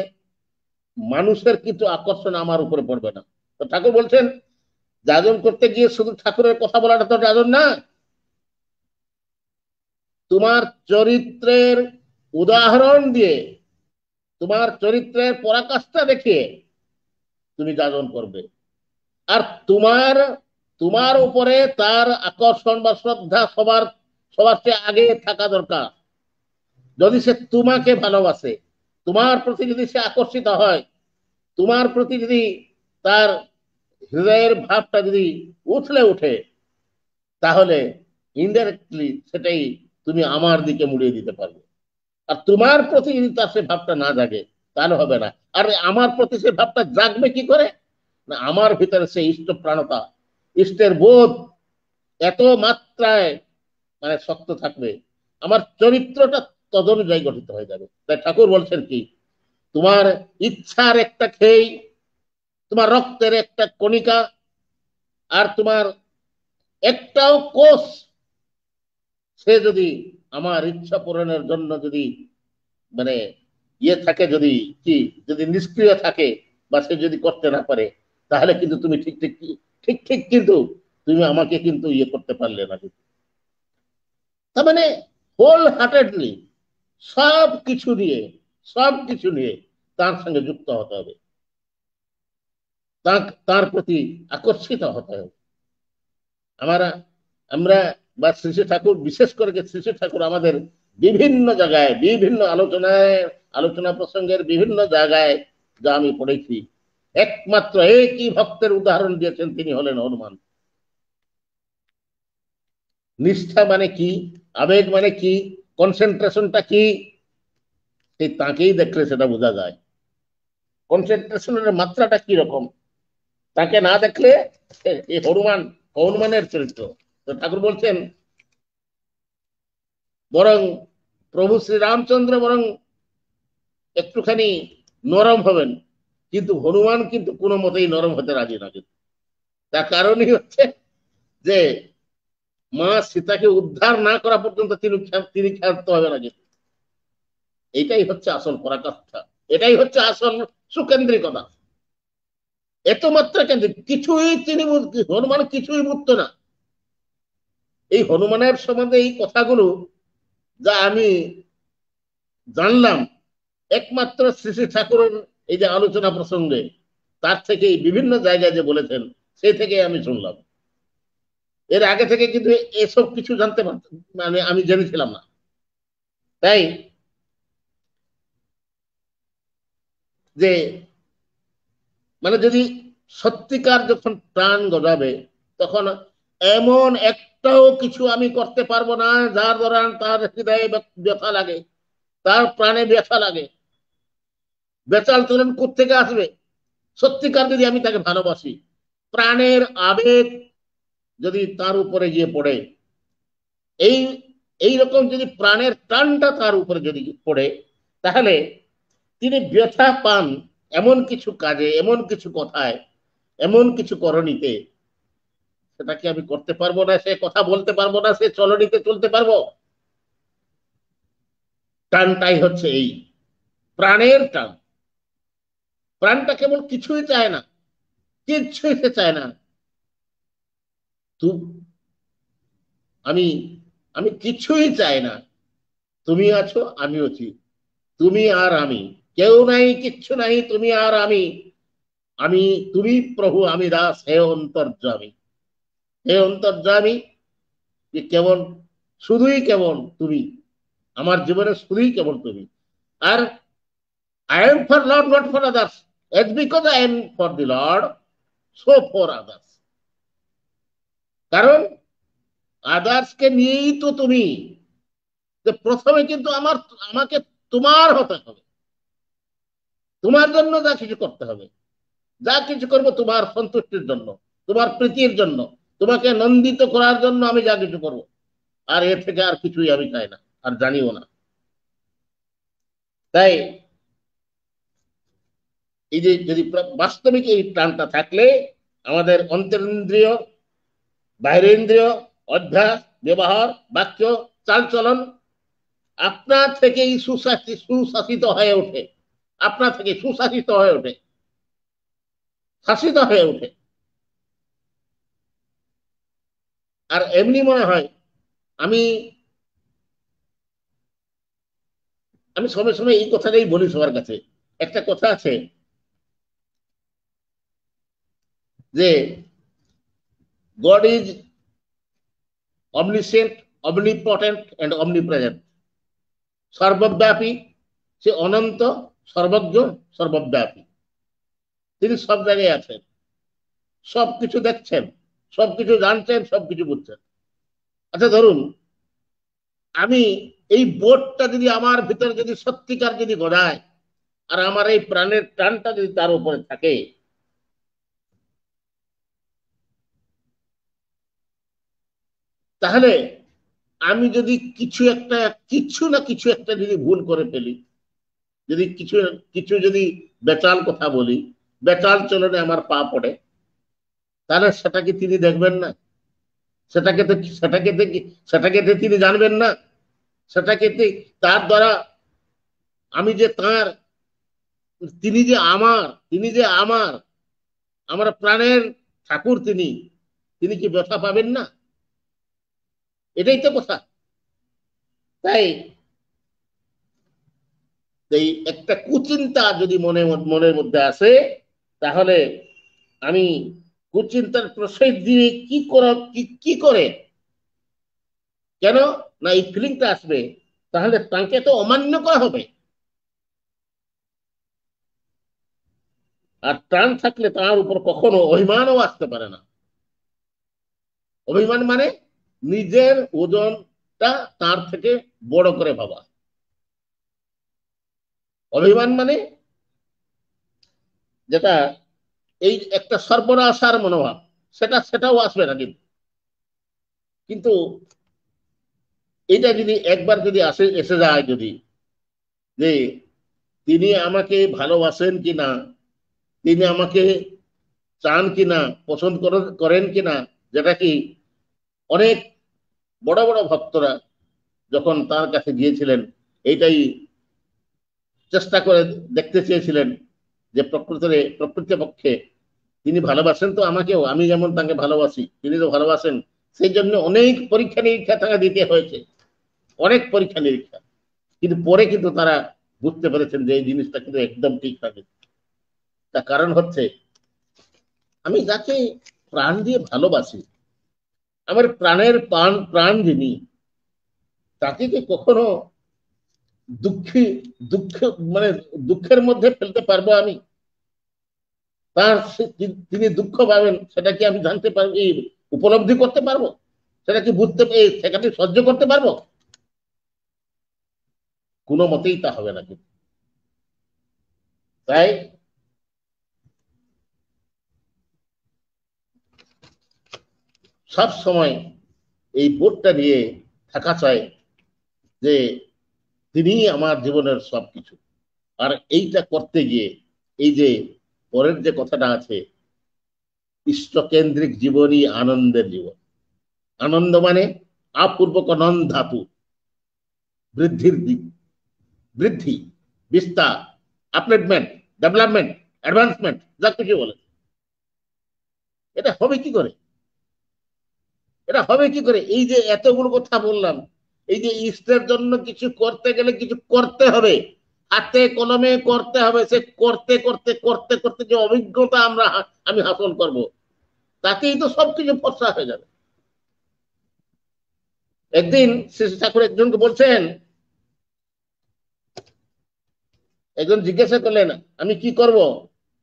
মানুষের কিন্তু আকর্ষণ আমার উপরে পড়বে না। তো ঠাকুর বলছেন যাজন করতে গিয়ে শুধু ঠাকুরের কথা বলাটা তো যাজন না, তোমার চরিত্রের উদাহরণ দিয়ে, তোমার চরিত্রের পরাকাষ্ঠা দেখিয়ে তুমি যাজন করবে। আর তোমার তোমার উপরে তার আকর্ষণ বা শ্রদ্ধা সবার সবার চেয়ে আগে থাকা দরকার। যদি সে তোমাকে ভালোবাসে, তোমার প্রতি যদি সে আকর্ষিত হয়, তোমার প্রতি যদি তার হৃদয়ের ভাবটা যদি উঠলে উঠে, তাহলে ইনডাইরেক্টলি সেটাই তুমি আমার দিকে মুড়িয়ে দিতে পারবে। আর তোমার প্রতি যদি তার সে ভাবটা না জাগে তাহলে হবে না। আর আমার প্রতি সে ভাবটা জাগবে কি করে? না, আমার ভিতরে সে ইষ্ট প্রাণতা, ইষ্টের বোধ এত মাত্রায় মানে শক্ত থাকবে, আমার চরিত্রটা তদনুযায়ী গঠিত হয়ে যাবে। তাই ঠাকুর বলছেন কি, তোমার ইচ্ছার একটা খেই, তোমার রক্তের একটা কণিকা, আর তোমার একটাও কোষ সে যদি আমার ইচ্ছা পূরণের জন্য যদি মানে ইয়ে থাকে, যদি কি যদি নিষ্ক্রিয় থাকে বা সে যদি করতে না পারে, তাহলে কিন্তু তুমি ঠিক ঠিক ঠিক ঠিক কিন্তু তুমি আমাকে কিন্তু ইয়ে করতে পারলে না। তার মানে হোল হার্টেডলি সব কিছু নিয়ে, সব কিছু নিয়ে তার সঙ্গে যুক্ত হতে হবে, তার প্রতি আকর্ষিত হতে হবে। আমরা আমরা বা শ্রী শ্রী ঠাকুর, বিশেষ করে শ্রী শ্রী ঠাকুর আমাদের বিভিন্ন জায়গায় বিভিন্ন আলোচনায়, আলোচনা প্রসঙ্গের বিভিন্ন জায়গায় যা আমি পড়েছি, একমাত্র একই ভক্তের উদাহরণ দিয়েছেন, তিনি হলেন হনুমান। নিষ্ঠা মানে কি, আবেগ মানে কি, কনসেন্ট্রেশনটা কি, সেই তাকেই দেখলে সেটা বোঝা যায়। কনসেন্ট্রেশনের মাত্রাটা কি রকম তাকে না দেখলে এই হনুমানের চরিত্র। তো ঠাকুর বলছেন বরং প্রভু শ্রী রামচন্দ্র বরং একটুখানি নরম হবেন, কিন্তু হনুমান কিন্তু কোনো মতেই নরম হতে রাজি না। কিন্তু তার কারণই হচ্ছে যে মা সীতাকে উদ্ধার না করা পর্যন্ত তিনি ক্ষান্ত হবে না। কিন্তু এইটাই হচ্ছে আসল পরাকাষ্ঠা, এটাই হচ্ছে আসল সুকেন্দ্রিকতা। এত মাত্রা কেন্দ্রিক, কিছুই তিনি হনুমান কিছুই বুঝতো না। এই হনুমানের সম্বন্ধে এই কথাগুলো যা আমি জানলাম একমাত্র শ্রী শ্রী ঠাকুরের এই যে আলোচনা প্রসঙ্গে, তার থেকে বিভিন্ন জায়গায় যে বলেছেন সেই থেকে আমি শুনলাম। এর আগে থেকে কিন্তু এসব কিছু জানতে পারতাম মানে আমি জেনেছিলাম না। তাই যে মানে যদি সত্যিকার যখন প্রাণ গজাবে তখন এমন একটাও কিছু আমি করতে পারবো না যার দ্বারা তার হৃদয়ে ব্যথা লাগে, তার প্রাণে ব্যথা লাগে। বেচাল চলন কোত্থেকে আসবে? সত্যিকার যদি আমি তাকে ভালোবাসি, প্রাণের আবেগ যদি তার উপরে গিয়ে পড়ে, এই এই রকম যদি প্রাণের টানটা তার উপরে যদি পড়ে, তাহলে তিনি ব্যথা পান এমন কিছু কাজে, এমন কিছু কথায়, এমন কিছু করণীতে, সেটা কি আমি করতে পারবো না? সে কথা বলতে পারবো না, সে চলনীতে চলতে পারবো? টানটাই হচ্ছে এই প্রাণের টান। প্রাণটা কেবল কিছুই চায় না, কিচ্ছুই সে চায় না। আমি আমি কিছুই চাই না, তুমি আছো, আমি আছি, তুমি আর আমি, কেউ নাই, কিচ্ছু নাই, তুমি আর আমি। আমি, তুমি প্রভু, আমি দাস, হে অন্তর্যামী, হে অন্তর্যামী। যে কেবল, শুধুই কেবল তুমি আমার জীবনে, শুধুই কেবল তুমি। আর I am for lord, not for others, as because I am for the lord, so for others. কারণ আদার্সকে নিয়েই তো তুমি। যে প্রথমে কিন্তু আমাকে তোমার হতে হবে, তোমার জন্য যা কিছু করতে হবে, যা কিছু করবো তোমার সন্তুষ্টির জন্য, তোমার প্রীতির জন্য, তোমাকে নন্দিত করার জন্য আমি যা কিছু করবো। আর এর থেকে আর কিছুই আমি চাই না, আর জানিও না। তাই এই যে যদি বাস্তবিক এই প্রাণটা থাকলে, আমাদের অন্তরেন্দ্রিয়, বাহিরেন্দ্রিয়, অভ্যাস, ব্যবহার, বাক্য, চালচলন আপনার থেকেই সুশাসিত হয়ে ওঠে, আপনা থেকে সুশাসিত হয়ে ওঠে, শাসিত হয়ে ওঠে। আর এমনি মনে হয়, আমি আমি সময় সময় এই কথাটাই বলি সবার কাছে। একটা কথা আছে যে গড ইজ অমনিসেন্ট, অমনিপটেন্ট এন্ড অমনিপ্রেজেন্ট। সর্বব্যাপী, সে অনন্ত, সর্বজ্ঞ, সর্বব্যাপী। তিনি সব জায়গায় আছেন, সবকিছু দেখছেন, সবকিছু জানছেন, সবকিছু বুঝছেন। আচ্ছা ধরুন, আমি এই বোধটা যদি আমার ভিতরে যদি সত্যিকার যদি গড়ায়, আর আমার এই প্রাণের টানটা যদি তার উপরে থাকে, তাহলে আমি যদি কিছু না কিছু একটা যদি ভুল করে ফেলি, যদি কিছু কিছু যদি বেচাল কথা বলি, বেচাল চলনে আমার পা পড়ে, তাহলে সেটাকে তিনি দেখবেন না? সেটাকে তো সেটাকে সেটাকে তো তিনি জানবেন না? সেটাকে তার দ্বারা আমি যে তার, তিনি যে আমার, তিনি যে আমার প্রাণের ঠাকুর, তিনি তিনি কি ব্যথা পাবেন না? এটাই তো কথা। তাই এই একটা কুচিন্তা যদি মনের মধ্যে আসে, তাহলে আমি কুচিন্তার প্রশ্রয় দিয়ে কি করে, কেন না এই ফিলিংটা আসবে, তাহলে তাকে তো অমান্য করা হবে। আর প্রাণ থাকলে তার উপর কখনো অভিমানও আসতে পারে না। অভিমান মানে নিজের ওজনটা তার থেকে বড় করে ভাবা। অভিমান মানে যেটা, এই একটা সর্বনাশার মনোভাব, সেটাও আসবে না। কিন্তু কিন্তু এটা যদি একবার যদি এসে যায়, যদি যে তিনি আমাকে ভালোবাসেন কিনা, তিনি আমাকে চান কিনা, পছন্দ করেন কিনা, যেটা কি অনেক বড় বড় ভক্তরা যখন তার কাছে গিয়েছিলেন, এইটাই চেষ্টা করে দেখতে চেয়েছিলেন যে প্রকৃতপক্ষে তিনি ভালোবাসেন তো আমাকেও, আমি যেমন তাকে ভালোবাসি, তিনি তো ভালোবাসেন। সেই জন্য অনেক পরীক্ষা নিরীক্ষা তাকে দিতে হয়েছে, অনেক পরীক্ষা নিরীক্ষা। কিন্তু পরে কিন্তু তারা বুঝতে পেরেছেন যে এই জিনিসটা কিন্তু একদম ঠিক থাকে। তার কারণ হচ্ছে, আমি যাকে প্রাণ দিয়ে ভালোবাসি, আমার প্রাণের প্রাণ যিনি, তাকে কি কখনো দুঃখী দুঃখ মানে দুঃখের মধ্যে ফেলতে পারবো আমি? তার তিনি দুঃখ পাবেন সেটা কি আমি জানতে পারবো, উপলব্ধি করতে পারবো? সেটা কি বুঝতে, সেটাকে সহ্য করতে পারবো? কোনো মতেই তা হবে না। কিন্তু তাই সব সময় এই বোধটা নিয়ে থাকা চাই যে তিনি আমার জীবনের সবকিছু। আর এইটা করতে গিয়ে এই যে পরের যে কথাটা আছে, ইষ্টকেন্দ্রিক জীবনই আনন্দের জীবন। আনন্দ মানে আপূর্বক নন ধাতু, বৃদ্ধির দিক, বৃদ্ধি, বিস্তার, আপগ্রেডমেন্ট, ডেভেলপমেন্ট, অ্যাডভান্সমেন্ট, যা কিছু বলে। এটা হবে কি করে? এটা হবে কি করে? এই যে এতগুলো কথা বললাম, এই যে ইষ্টের জন্য কিছু করতে গেলে কিছু করতে হবে, হাতে কলমে করতে হবে। সে করতে করতে করতে করতে যে অভিজ্ঞতা আমি হাসিল করব, তাতেই তো সবকিছু ফর্সা হয়ে যাবে। একদিন শ্রী ঠাকুর একজনকে বলছেন, একজন জিজ্ঞাসা করলেন, আমি কি করব?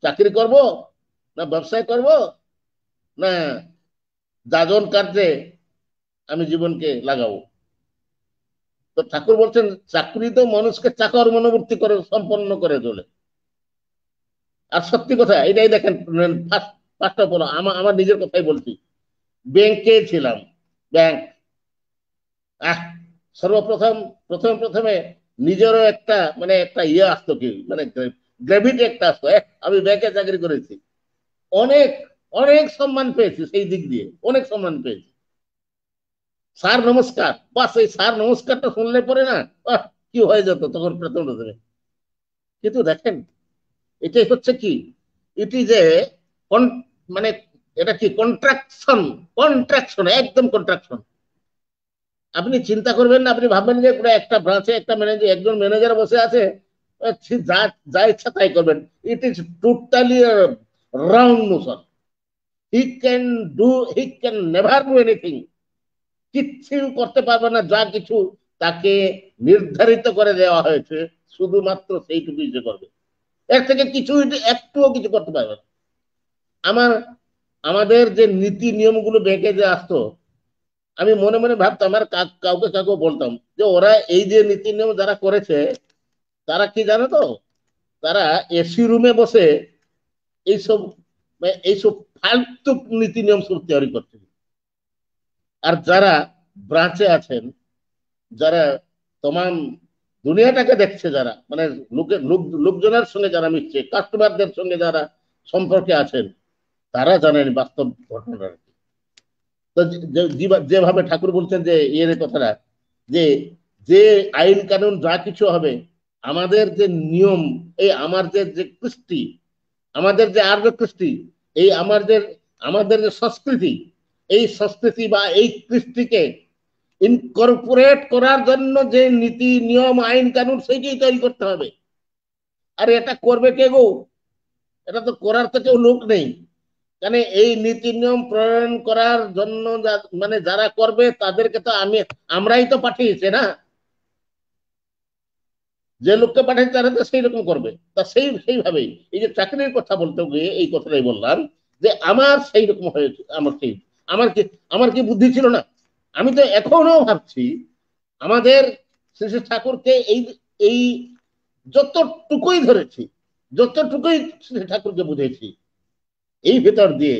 চাকরি করব, না ব্যবসায় করব, না যাজন কার্যে আমি জীবনকে লাগাবো? তো ঠাকুর বলছেন, চাকরি তো মানুষকে চাকর মনোবৃত্তি করে সম্পন্ন করে তোলে। আর সত্যি কথা এটাই দেখেন, ফার্স্ট অফ অল আমার নিজের কথাই বলছি। ব্যাংকে ছিলাম, ব্যাংক, আহ সর্বপ্রথম প্রথমে নিজেরও একটা মানে একটা আসতো, কি মানে গ্র্যাভিটি একটা আসতো। আমি ব্যাংকে চাকরি করেছি, অনেক অনেক সম্মান পেয়েছি, সেই দিক দিয়ে অনেক সম্মান পেয়েছি। স্যার নমস্কার, বাস এই স্যার নমস্কারটা শুনলে পরে না কি হয়ে যেত তখন প্রথমে। কিন্তু দেখেন, এটাই হচ্ছে কি, এটি যে মানে এটা কি কন্ট্রাকশন, কন্ট্রাকশন, একদম কন্ট্রাকশন। আপনি চিন্তা করবেন না, আপনি ভাববেন যে পুরো একটা ব্রাঞ্চে একটা ম্যানেজার, একজন ম্যানেজার বসে আছে, যা যা ইচ্ছা তাই করবেন। It is totally wrong Notion. He can never do anything. কিচ্ছু করতে পারবে না। যা কিছু তাকে নির্ধারিত করে দেওয়া হয়েছে, শুধুমাত্র সেইটুকুই যে করবে, এর থেকে কিছু একটুও কিছু করতে পারবে না। আমাদের যে নীতি নিয়মগুলো ব্যাংকে যে আসতো, আমি মনে মনে ভাবতাম, আর কাউকে বলতাম যে ওরা এই যে নীতি নিয়ম যারা করেছে, তারা কি জানো তো, তারা এসি রুমে বসে এইসব এইসব ফালতু নীতি নিয়ম সব তৈরি করছে। আর যারা ব্রাঞ্চে আছেন, যারা তমাম দুনিয়াটাকে দেখছে, যারা মানে লোকজনের সঙ্গে যারা মিশছে, কাস্টমারদের সঙ্গে যারা সম্পর্কে আছেন, তারা জানেন বাস্তব ঘটনাটা। তো যেভাবে ঠাকুর বলছেন যে এর কথাটা, যে যে আইন কানুন যা কিছু হবে, আমাদের যে নিয়ম, এই আমার যে কৃষ্টি, আমাদের যে আর্য কৃষ্টি, এই আমাদের যে সংস্কৃতি, এই সংস্কৃতি বা এই কৃষ্টিকে ইনকর্পোরেট করার জন্য যে নীতি নিয়ম আইন কানুন, সেইটাই তৈরি করতে হবে। আর এটা করবে কে গো? এটা তো করার তো কেউ লোক নেই। মানে এই নীতি নিয়ম প্রণয়ন করার জন্য মানে যারা করবে তাদেরকে তো আমরাই তো পাঠিয়েছে না। যে লোককে পাঠিয়েছে তারা তো সেই রকম করবে। তা সেইভাবেই এই যে চাকরির কথা বলতে গিয়ে এই কথাটাই বললাম, যে আমার সেই রকম হয়েছে। আমার কি বুদ্ধি ছিল না? আমি তো এখনো ভাবছি, আমাদের শ্রী ঠাকুরকে এই এই যতটুকুই ধরেছি, যতটুকুই শ্রী ঠাকুরকে বুঝেছি, এই ভেতর দিয়ে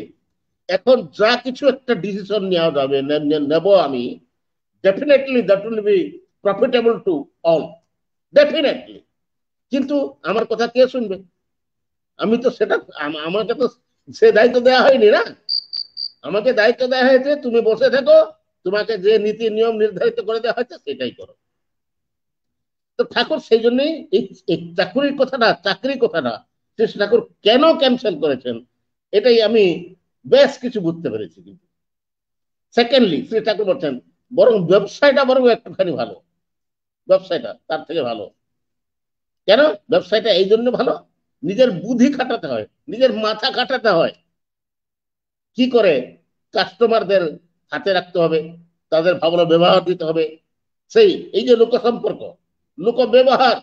এখন যা কিছু একটা ডিসিশন নেওয়া যাবে, নেব আমি, definitely that will be profitable to all, definitely. কিন্তু আমার কথা কে শুনবে? আমি তো সেটা, আমাকে তো সে দায়িত্ব দেওয়া হয়নি না। আমাকে দায়িত্ব দেওয়া হয়েছে, তুমি বসে থাকো, তোমাকে যে নীতি নিয়ম নির্ধারিত করে দেওয়া হয়েছে সেটাই করো। তো ঠাকুর সেই জন্যই এই চাকরির কথাটা শ্রী ঠাকুর কেন ক্যান্সেল করেছেন, এটাই আমি বেশ কিছু বুঝতে পেরেছি। কিন্তু সেকেন্ডলি শ্রী ঠাকুর বলছেন, বরং ব্যবসায়টা বরং একটুখানি ভালো, ব্যবসায়টা তার থেকে ভালো। কেন ব্যবসায়টা এই জন্য ভালো? নিজের বুদ্ধি খাটাতে হয়, নিজের মাথা খাটাতে হয়, কি করে কাস্টমারদের হাতে রাখতে হবে, তাদের ভালো ব্যবহার দিতে হবে। এই যে লোক সম্পর্ক, লোক ব্যবহার,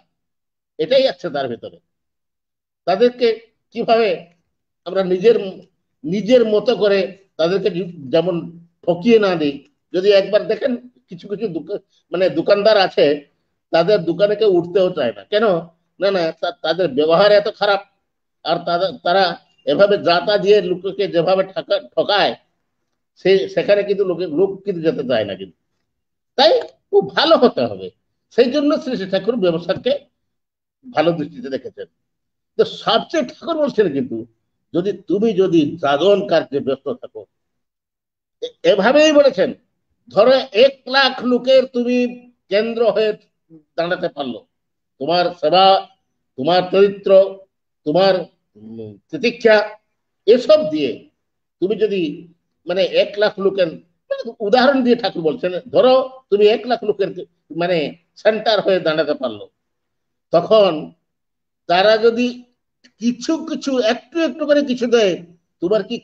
এটাই আছে তার ভেতরে। তাদেরকে কিভাবে আমরা নিজের নিজের মতো করে তাদেরকে যেমন ঠকিয়ে না দিই। যদি একবার দেখেন কিছু কিছু মানে দোকানদার আছে, তাদের দোকানে কেউ উঠতেও চায় না। কেন? না না, তাদের ব্যবহার এত খারাপ, আর তারা এভাবে যাতা দিয়ে লোককে যেভাবে ঠকায়, সেখানে কিন্তু লোক কিন্তু যেতে চায় না কিন্তু। তাই খুব ভালো হতে হবে। সেই জন্য শ্রী শ্রী ঠাকুর ব্যবসাকে ভালো দৃষ্টিতে দেখেছেন। তো সবচেয়ে ঠাকুর বলছেন কিন্তু, যদি যাজন কার্যে ব্যস্ত থাকো, এভাবেই বলেছেন। ধরো 1,00,000 লোকের তুমি কেন্দ্র হয়ে দাঁড়াতে পারলো, তোমার সেবা, তোমার চরিত্র, তোমার তিতিক্ষা, এসব দিয়ে তুমি যদি মানে 1,00,000 লোকের, মানে উদাহরণ দিয়ে ঠাকুর বলছেন, ধরো তুমি 1,00,000 লোকের মানে সেন্টার হয়ে দাঁড়াতে পারলো, তখন তারা যদি কিছু কিছু একটু একটু করে কিছু দেয়, তোমার কি,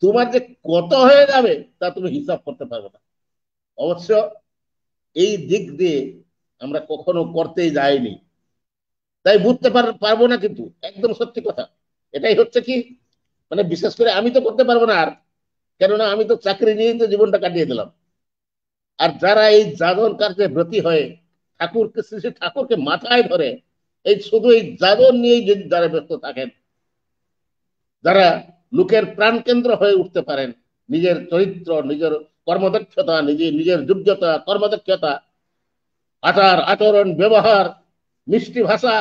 তোমার যে কত হয়ে যাবে তা তুমি হিসাব করতে পারবে না। অবশ্য এই দিক দিয়ে আমরা কখনো করতেই যাইনি, তাই বুঝতে পারবো না। কিন্তু একদম সত্যি কথা এটাই হচ্ছে কি, মানে বিশেষ করে আমি তো করতে পারবো না আর, কেননা আমি তো চাকরি নিয়েই তো জীবনটা কাটিয়ে দিলাম। আর যারা এই যাদন কার্যে ব্রতী হয়ে ঠাকুরকে, শ্রী শ্রী ঠাকুরকে মাথায় ধরে এই শুধু এই যাদন নিয়েই যদি যারা ব্যস্ত থাকেন, যারা লোকের প্রাণ কেন্দ্র হয়ে উঠতে পারেন, নিজের চরিত্র, নিজের কর্মদক্ষতা, নিজের যোগ্যতা, কর্মদক্ষতা, আচার আচরণ, ব্যবহার, মিষ্টি ভাষা,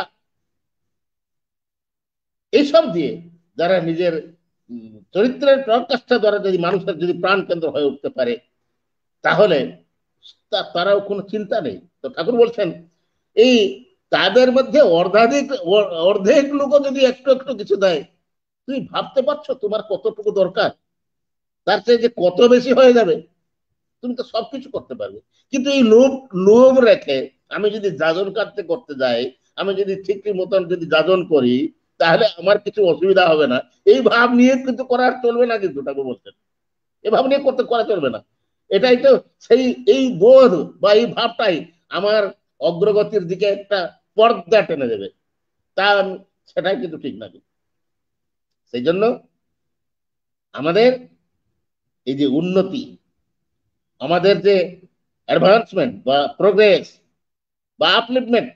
এইসব দিয়ে যারা নিজের চরিত্রের প্রকাশটা দ্বারা যদি মানুষের যদি প্রাণ কেন্দ্র হয়ে উঠতে পারে, তাহলে তারাও কোনো চিন্তা নেই। তো ঠাকুর বলছেন এই তাদের মধ্যে অর্ধেক লোকও যদি একটু একটু কিছু দেয়, তুমি ভাবতে পারছো তোমার কতটুকু দরকার, তার চেয়ে যে কত বেশি হয়ে যাবে, তুমি তো সবকিছু করতে পারবে। কিন্তু এই লোভ লোভ রেখে আমি যদি যাজন কাটতে করতে যাই, আমি যদি ঠিক মতন যদি যাজন করি, তাহলে আমার কিছু অসুবিধা হবে না, এই ভাব নিয়ে কিন্তু করা চলবে না। কিন্তু ঠাকুর বলছেন এই ভাব নিয়ে করা চলবে না। এটাই তো সেই এই বোধ বা এই ভাবটাই আমার অগ্রগতির দিকে একটা পর্দা টেনে দেবে। তা সেটাই কিন্তু ঠিক না। সেই জন্য আমাদের এই যে উন্নতি, আমাদের যে অ্যাডভান্সমেন্ট বা প্রোগ্রেস বা আপলিফমেন্ট,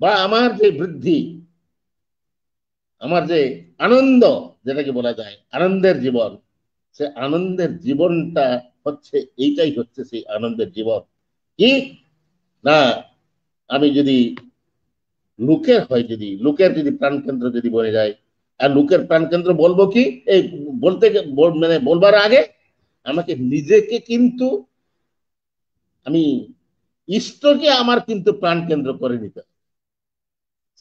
বা আমার যে বৃদ্ধি, আমার যে আনন্দ, যেটাকে বলা যায় আনন্দের জীবন, সে আনন্দের জীবনটা হচ্ছে, এইটাই হচ্ছে সেই আনন্দের জীবন। কি না, আমি যদি লোকের হয়, যদি লোকের যদি প্রাণকেন্দ্র যদি বনে যায়, আর লোকের প্রাণকেন্দ্র বলবো কি, এই বলতে মানে বলবার আগে আমাকে নিজেকে কিন্তু আমি ইষ্টকে আমার কিন্তু প্রাণ কেন্দ্র করে নিতে।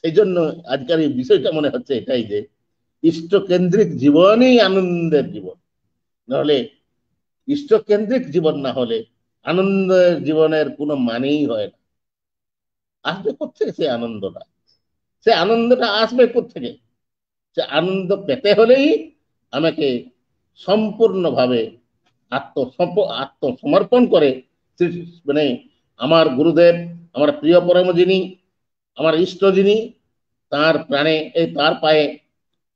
সেই জন্য আজকাল এই বিষয়টা মনে হচ্ছে এটাই যে ইষ্টকেন্দ্রিক জীবনই আনন্দের জীবন। নাহলে ইষ্টকেন্দ্রিক জীবন না হলে আনন্দের জীবনের কোনো মানেই হয় না। আসবে কোথেকে সেই আনন্দটা? সে আনন্দটা আসবে কোথেকে? সে আনন্দ পেতে হলেই আমাকে সম্পূর্ণভাবে আত্মসমর্পণ করে, মানে আমার গুরুদেব, আমার প্রিয় পরম যিনি, আমার ইষ্ট যিনি, তার প্রাণে, এই তার পায়ে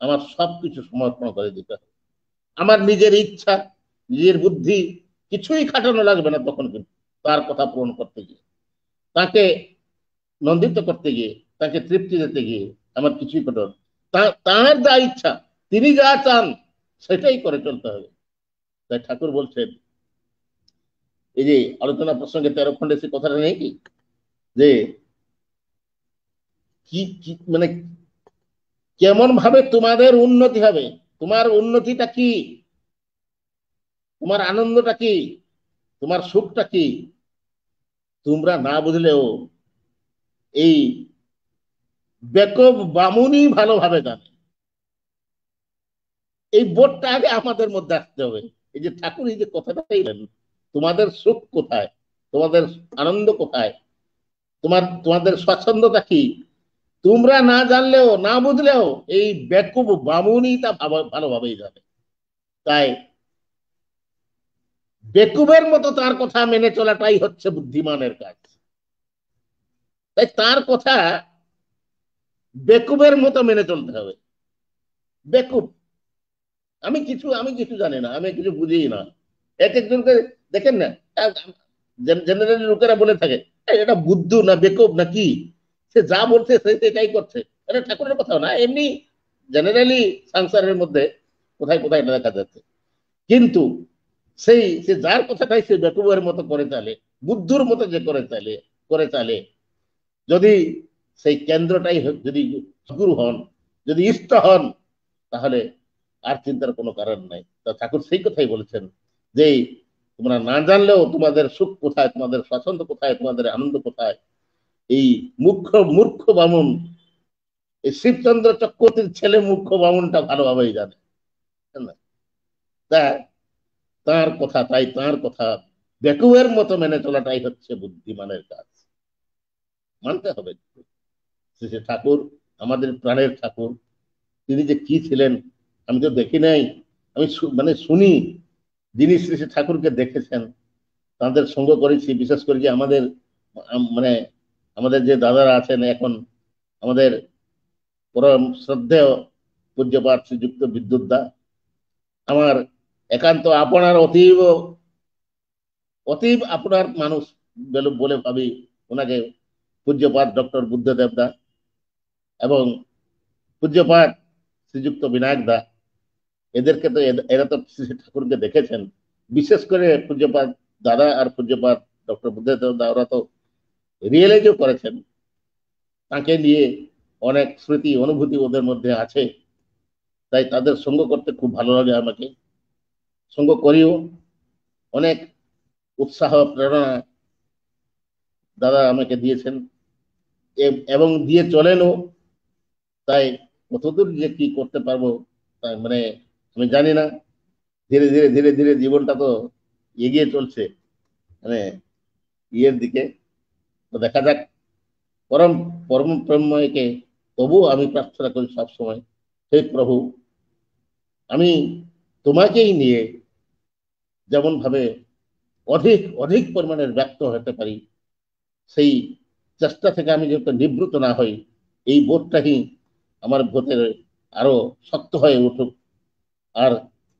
আমার সবকিছু সমর্পণ করে দিতে হবে। আমার নিজের ইচ্ছা, নিজের বুদ্ধি কিছুই খাটানো লাগবে না তখন। কিন্তু তার কথা পূরণ করতে গিয়ে, তাকে নন্দিত করতে গিয়ে, তাকে তৃপ্তি দিতে গিয়ে আমার কিছুই করতে হবে। তার যা ইচ্ছা, তিনি যা চান সেটাই করে চলতে হবে। তাই ঠাকুর বলছেন, এই যে আলোচনা প্রসঙ্গে 13 খণ্ডে সে কথাটা নেই কি, যে কি মানে কেমন ভাবে তোমাদের উন্নতি হবে, তোমার উন্নতিটা কি, তোমার আনন্দটা কি, তোমার সুখটা কি, তোমরা না বুঝলেও এই বেকব বামুনই ভালোভাবে জানে। এই বোধটা আগে আমাদের মধ্যে আসতে হবে। এই যে ঠাকুর এই যে কথাটা বললেন, তোমাদের সুখ কোথায়, তোমাদের আনন্দ কোথায়, তোমাদের স্বাচ্ছন্দ্যতা কি, তোমরা না জানলেও না বুঝলেও এই বেকুব বামুনই তা ভালোভাবেই জানে। তাই বেকুবের মতো তার কথা মেনে চলাটাই হচ্ছে বুদ্ধিমানের কাজ। তাই তার কথা বেকুবের মতো মেনে চলতে হবে। বেকুব আমি কিছু জানি না, আমি কিছু বুঝি না। এক একজনকে দেখেন না, জেনারেলি লোকেরা বলে থাকে এটা বুদ্ধ না বেকুব না কি, সে যা বলছে সে সেটাই করছে। এটা ঠাকুরের কথাও না, এমনি জেনারেলি সংসারের মধ্যে কোথায় কোথায় এটা দেখা যাচ্ছে। কিন্তু সে যার কথাটাই সে বেকুবের মতো করে চালে, বুদ্ধুর মতো যে করে চালে, যদি সেই কেন্দ্রটাই যদি গুরু হন, যদি ইষ্ট হন, তাহলে আর চিন্তার কোনো কারণ নাই। তা ঠাকুর সেই কথাই বলেছেন যে তোমরা না জানলেও তোমাদের সুখ কোথায়, তোমাদের স্বাচ্ছন্দ্য কোথায়, তোমাদের আনন্দ কোথায়, এই মুখ্য মূর্খ বামুন, এই শিবচন্দ্র চক্রবর্তীর ছেলে মুখ্য বামুনটা ভালোভাবেই জানে। তা তার কথা বেকুবের মতো মেনে চলাটাই হচ্ছে বুদ্ধিমানের কাজ, মানতে হবে। শ্রী শ্রী ঠাকুর, আমাদের প্রাণের ঠাকুর, তিনি যে কি ছিলেন আমি তো দেখি নাই, আমি মানে শুনি। যিনি শ্রী শ্রী ঠাকুরকে দেখেছেন, তাদের সঙ্গ করেছি, বিশেষ করে যে আমাদের মানে আমাদের যে দাদারা আছেন এখন, আমাদের পরম শ্রদ্ধেয় পূজ্যপাঠ শ্রীযুক্ত বিদ্যুৎ দা, আমার একান্ত আপনার অতীব অতীব আপনার মানুষ বলে ভাবি ওনাকে, পূজ্যপাঠ ডক্টর বুদ্ধদেব দা এবং পূজ্যপাঠ শ্রীযুক্ত বিনায়ক দা, এদেরকে তো এরা তো শ্রী ঠাকুরকে দেখেছেন। বিশেষ করে পূজ্যপাঠ দাদা আর পূজ্যপাঠ ডক্টর বুদ্ধদেব দা, ওরা তো রিয়েলাইজও করেছেন, তাকে নিয়ে অনেক স্মৃতি অনুভূতি ওদের মধ্যে আছে। তাই তাদের সঙ্গ করতে খুব ভালো লাগে, আমাকে সঙ্গ করিও। অনেক উৎসাহ প্রেরণা দাদা আমাকে দিয়েছেন এবং দিয়ে চলেনও। তাই কতদূর যে কি করতে পারবো তাই মানে আমি জানি না। ধীরে ধীরে ধীরে ধীরে জীবনটা তো এগিয়ে চলছে মানে ইয়ের দিকে। তো দেখা যাক, পরম পরম প্রেমময়কে তবুও আমি প্রার্থনা করি সবসময়, হে প্রভু, আমি তোমাকেই নিয়ে যেমন ভাবে অধিক অধিক পরিমাণের ব্যক্ত হতে পারি, সেই চেষ্টা থেকে আমি যাতে নিবৃত না হই, এই বোধটাই আমার ভেতরে আরো শক্ত হয়ে উঠুক। আর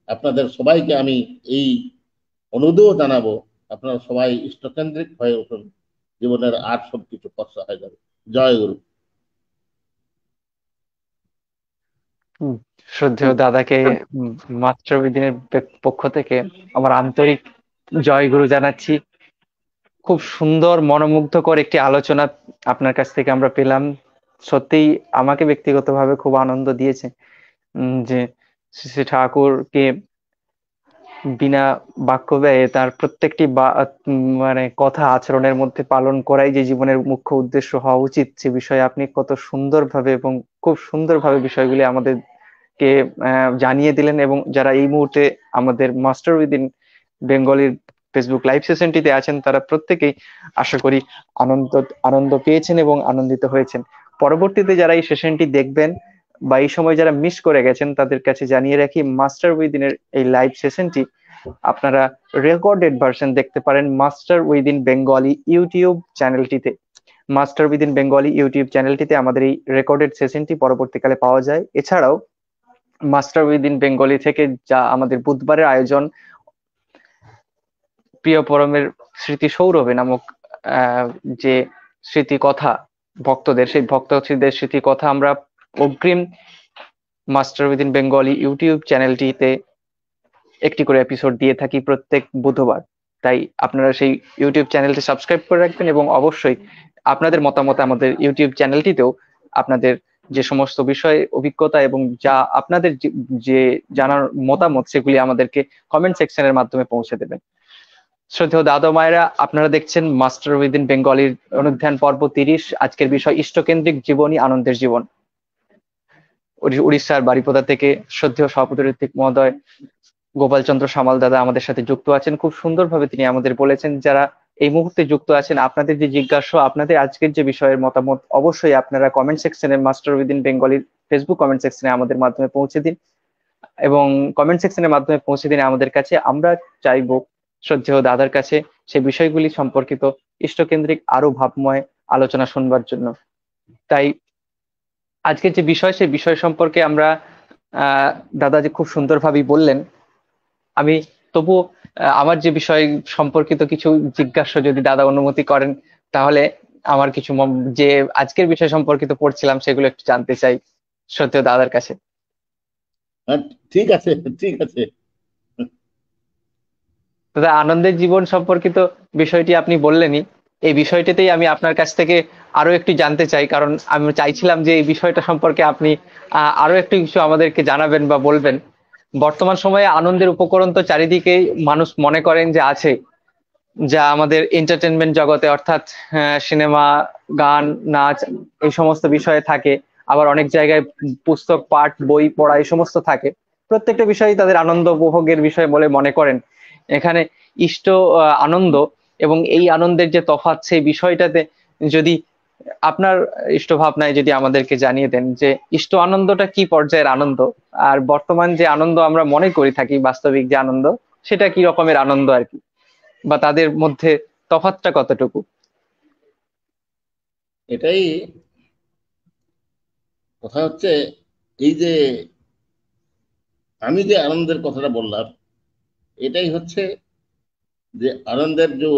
আপনাদের সবাইকে আমি এই অনুরোধও জানাবো, আপনারা সবাই ইষ্টকেন্দ্রিক হয়ে উঠুন, জীবনের আর সবকিছু ফর্সা হয়ে যাবে। জয় গুরু। শ্রদ্ধেয় দাদাকে মাস্টার বিদিনের পক্ষ থেকে আমার আন্তরিক জয়গুরু জানাচ্ছি। খুব সুন্দর মনোমুগ্ধকর একটি আলোচনা আপনার কাছ থেকে আমরা পেলাম। সত্যিই আমাকে ব্যক্তিগতভাবে খুব আনন্দ দিয়েছে যে শ্রী ঠাকুরকে বিনা বাক্য ব্যয়ে তার প্রত্যেকটি মানে কথা আচরণের মধ্যে পালন করাই যে জীবনের মুখ্য উদ্দেশ্য হওয়া উচিত, সে বিষয়ে আপনি কত সুন্দরভাবে এবং খুব সুন্দরভাবে বিষয়গুলি আমাদেরকে জানিয়ে দিলেন। এবং যারা এই মুহূর্তে আমাদের মাস্টার উইদিন বেঙ্গলির ফেসবুক লাইভ সেশনটিতে আছেন, তারা প্রত্যেকেই আশা করি আনন্দ পেয়েছেন এবং আনন্দিত হয়েছেন। পরবর্তীতে যারা এই সেশনটি দেখবেন বা এই সময় যারা মিস করে গেছেন, তাদের কাছে জানিয়ে রাখি, মাস্টার উইদিনের এই লাইভ সেশনটি আপনারা রেকর্ডেড ভার্সন দেখতে পারেন মাস্টার উইদিন বেঙ্গলি ইউটিউব চ্যানেলটিতে। মাস্টার উইদিন বেঙ্গলি ইউটিউব চ্যানেলটিতে আমাদের এই রেকর্ডেড সেশনটি পরবর্তীকালে পাওয়া যায়। এছাড়াও মাস্টার উইদিন বেঙ্গলি থেকে যা আমাদের বুধবারের আয়োজন, প্রিয় পরমের স্মৃতি সৌরভে নামক যে স্মৃতি কথা ভক্তদের, সেই ভক্তদের স্মৃতি কথা আমরা অগ্রিম মাস্টার উইদিন বেঙ্গলি ইউটিউব চ্যানেলটিতে একটি করে এপিসোড দিয়ে থাকি প্রত্যেক বুধবার। তাই আপনারা সেই ইউটিউব চ্যানেলটি সাবস্ক্রাইব করে রাখবেন এবং অবশ্যই আপনাদের মতামত আমাদের ইউটিউব চ্যানেলটিতেও আপনাদের যে সমস্ত বিষয় অভিজ্ঞতা এবং যা আপনাদের যে জানার মতামত, সেগুলি আমাদেরকে কমেন্ট সেকশনের মাধ্যমে পৌঁছে দেবেন। শ্রদ্ধেয় দাদা মায়েরা, আপনারা দেখছেন মাস্টার উইদিন বেঙ্গলির অনুধ্যান পর্ব 30। আজকের বিষয় ইষ্টকেন্দ্রিক জীবনী, আনন্দের জীবন। উড়িষ্যার বারিপদা থেকে শ্রদ্ধেয় সভাপতি ঋত্বিক মহোদয়, গোপালচন্দ্র সামাল দাদা আমাদের সাথে যুক্ত আছেন। খুব সুন্দরভাবে তিনি আমাদের বলেছেন, যারা এই মুহূর্তে যুক্ত আছেন, আপনাদের যে জিজ্ঞাসা, আপনাদের আজকের যে বিষয়ের মতামত, অবশ্যই আপনারা কমেন্ট সেকশনে মাস্টার উইদিন বেঙ্গলির ফেসবুক কমেন্ট সেকশনে আমাদের মাধ্যমে পৌঁছে দিন এবং কমেন্ট সেকশনের মাধ্যমে পৌঁছে দিন আমাদের কাছে। আমরা চাইবো শ্রদ্ধেয় দাদার কাছে সেই বিষয়গুলি সম্পর্কিত ইষ্টকেন্দ্রিক আরো ভাবময় আলোচনা শুনবার জন্য। তাই আজকের যে বিষয়, সেই বিষয় সম্পর্কে আমরা আহ দাদাজি খুব সুন্দরভাবেই বললেন। আমি তবু আমার যে বিষয় সম্পর্কিত কিছু জিজ্ঞাসা যদি দাদা অনুমতি করেন, তাহলে আমার কিছু যে আজকের বিষয় সম্পর্কিত পড়ছিলাম সেগুলো একটু জানতে চাই সত্যি দাদার কাছে। হ্যাঁ, ঠিক আছে, ঠিক আছে। দাদা, আনন্দের জীবন সম্পর্কিত বিষয়টি আপনি বললেনই, এই বিষয়টিতেই আমি আপনার কাছ থেকে আরো একটু জানতে চাই, কারণ আমি চাইছিলাম যে এই বিষয়টা সম্পর্কে আপনি আরো একটু কিছু আমাদেরকে জানাবেন বা বলবেন। বর্তমান সময়ে আনন্দের উপকরণ তো চারিদিকেই মানুষ মনে করেন যে আছে, যা আমাদের এন্টারটেনমেন্ট জগতে অর্থাৎ সিনেমা, গান, নাচ এই সমস্ত বিষয়ে থাকে। আবার অনেক জায়গায় পুস্তক পাঠ, বই পড়া এই সমস্ত থাকে। প্রত্যেকটা বিষয়ই তাদের আনন্দ উপভোগের বিষয় বলে মনে করেন। এখানে ইষ্ট আনন্দ এবং এই আনন্দের যে তফাৎ, সেই বিষয়টাতে যদি আপনার ইষ্ট ভাবনায় যদি আমাদেরকে জানিয়ে দেন যে ইষ্ট আনন্দটা কি পর্যায়ের আনন্দ, আর বর্তমান যে আনন্দ আমরা মনে করি থাকি বাস্তবিক যে আনন্দ, সেটা কি রকমের আনন্দ আর কি, বা তাদের মধ্যে তফাৎটা কতটুকু? এটাই কথা হচ্ছে, এই যে আমি যে আনন্দের কথাটা বললাম, এটাই হচ্ছে যে আনন্দের যে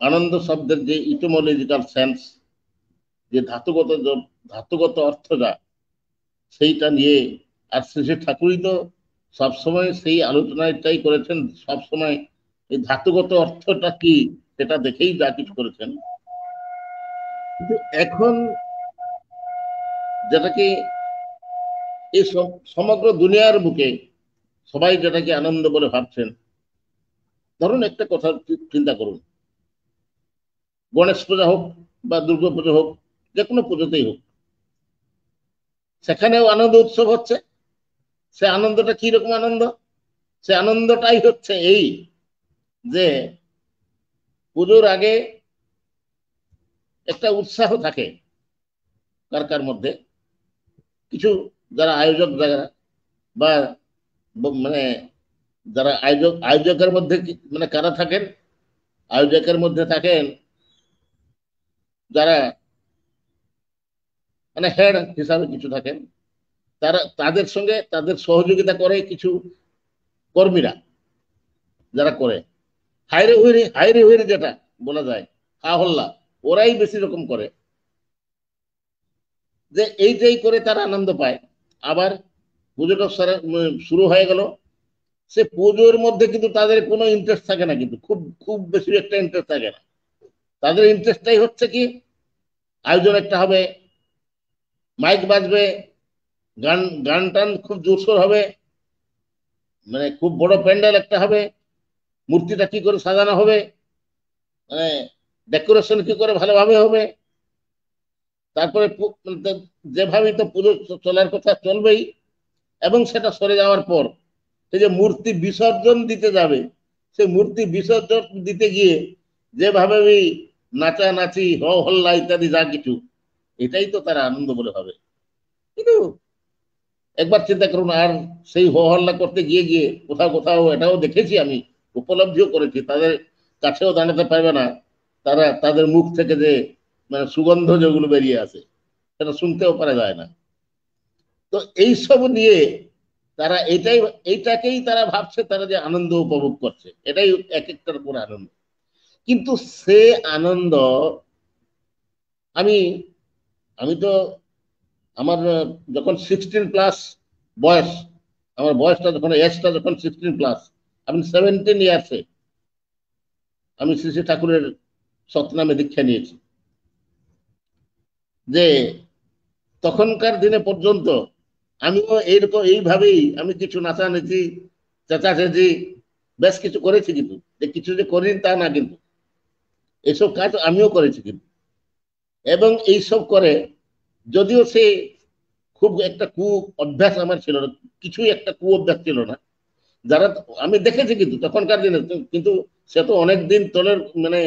আনন্দ শব্দের যে ইটোমোলজিক্যাল সেন্স, যে ধাতুগত অর্থটা, সেইটা নিয়ে। আর শ্রী শ্রী ঠাকুরই তো সবসময় সেই আলোচনাটাই করেছেন, সবসময় এই ধাতুগত অর্থটা কি সেটা দেখেই যা কিছু করেছেন। কিন্তু এখন যেটাকে এই সমগ্র দুনিয়ার বুকে সবাই যেটাকে আনন্দ বলে ভাবছেন, ধরুন একটা কথা চিন্তা করুন, গণেশ পূজা হোক বা দুর্গা পুজো হোক, যে কোনো পুজোতেই হোক, সেখানেও আনন্দ উৎসব হচ্ছে। সে আনন্দটা কি রকম আনন্দ? সে আনন্দটাই হচ্ছে এই যে পুজোর আগে একটা উৎসাহ থাকে কার কার মধ্যে, কিছু যারা আয়োজক, যারা বা মানে যারা আয়োজকের মধ্যে মানে কারা থাকেন, আয়োজকের মধ্যে থাকেন যারা মানে হেড হিসাবে কিছু থাকেন, তারা তাদের সঙ্গে তাদের সহযোগিতা করে কিছু কর্মীরা, যারা করে হাইরে হুইরে যেটা বলা যায়, হা হল্লা, ওরাই বেশি রকম করে, যে এইটাই করে তারা আনন্দ পায়। আবার পুজোটা শুরু হয়ে গেল, সে পুজোর মধ্যে কিন্তু তাদের কোনো ইন্টারেস্ট থাকে না, কিন্তু খুব খুব বেশি একটা ইন্টারেস্ট থাকে না। তাদের ইন্টারেস্টটাই হচ্ছে কি, আয়োজন একটা হবে, মাইক বাজবে, গান গান টান খুব জোরসোর হবে, মানে খুব বড় প্যান্ডেল একটা হবে, মূর্তিটা কি করে সাজানো হবে, মানে ডেকোরেশন কি করে ভালোভাবে হবে, তারপরে যেভাবে তো পুজো চলার কথা চলবেই। এবং সেটা সরে যাওয়ার পর এই যে মূর্তি বিসর্জন দিতে যাবে, সেই মূর্তি বিসর্জন দিতে গিয়ে যেভাবে ওই নাচানাচি, হ হল্লা ইত্যাদি যা কিছু, এটাই তো তারা আনন্দ বলে ভাবে। কিন্তু একবার চিন্তা করুন, আর সেই হো হল্লা করতে গিয়ে গিয়ে কোথাও কোথাও এটাও দেখেছি, আমি উপলব্ধিও করেছি, তাদের কাছেও দাঁড়াতে পারবে না, তারা তাদের মুখ থেকে যে মানে সুগন্ধ যেগুলো বেরিয়ে আসে, সেটা শুনতেও পারা যায় না। তো এইসব নিয়ে তারা এইটাকেই তারা ভাবছে তারা যে আনন্দ উপভোগ করছে, এটাই এক একটার উপর আনন্দ। কিন্তু সে আনন্দ, আমি আমি তো আমার যখন 16+ বয়স, আমার বয়সটা যখন এজটা যখন 16+, আমি 17 ইয়ার্সে আমি শ্রী শ্রী ঠাকুরের সৎনামে দীক্ষা নিয়েছি। যে তখনকার দিনে পর্যন্ত আমিও এইরকম এইভাবেই আমি কিছু নাচানাচি, চেঁচাচেঁচি বেশ কিছু করেছি, কিন্তু যে কিছু যে করিনি তা না, কিন্তু এসব কাজ আমিও করেছি কিন্তু। এবং এইসব করে, যদিও সে খুব একটা কু অভ্যাস আমার ছিল না, কিছুই একটা কু অভ্যাস ছিল না, যারা আমি দেখেছি কিন্তু তখনকার দিনে, কিন্তু সে তো অনেক দিন তোলের মানে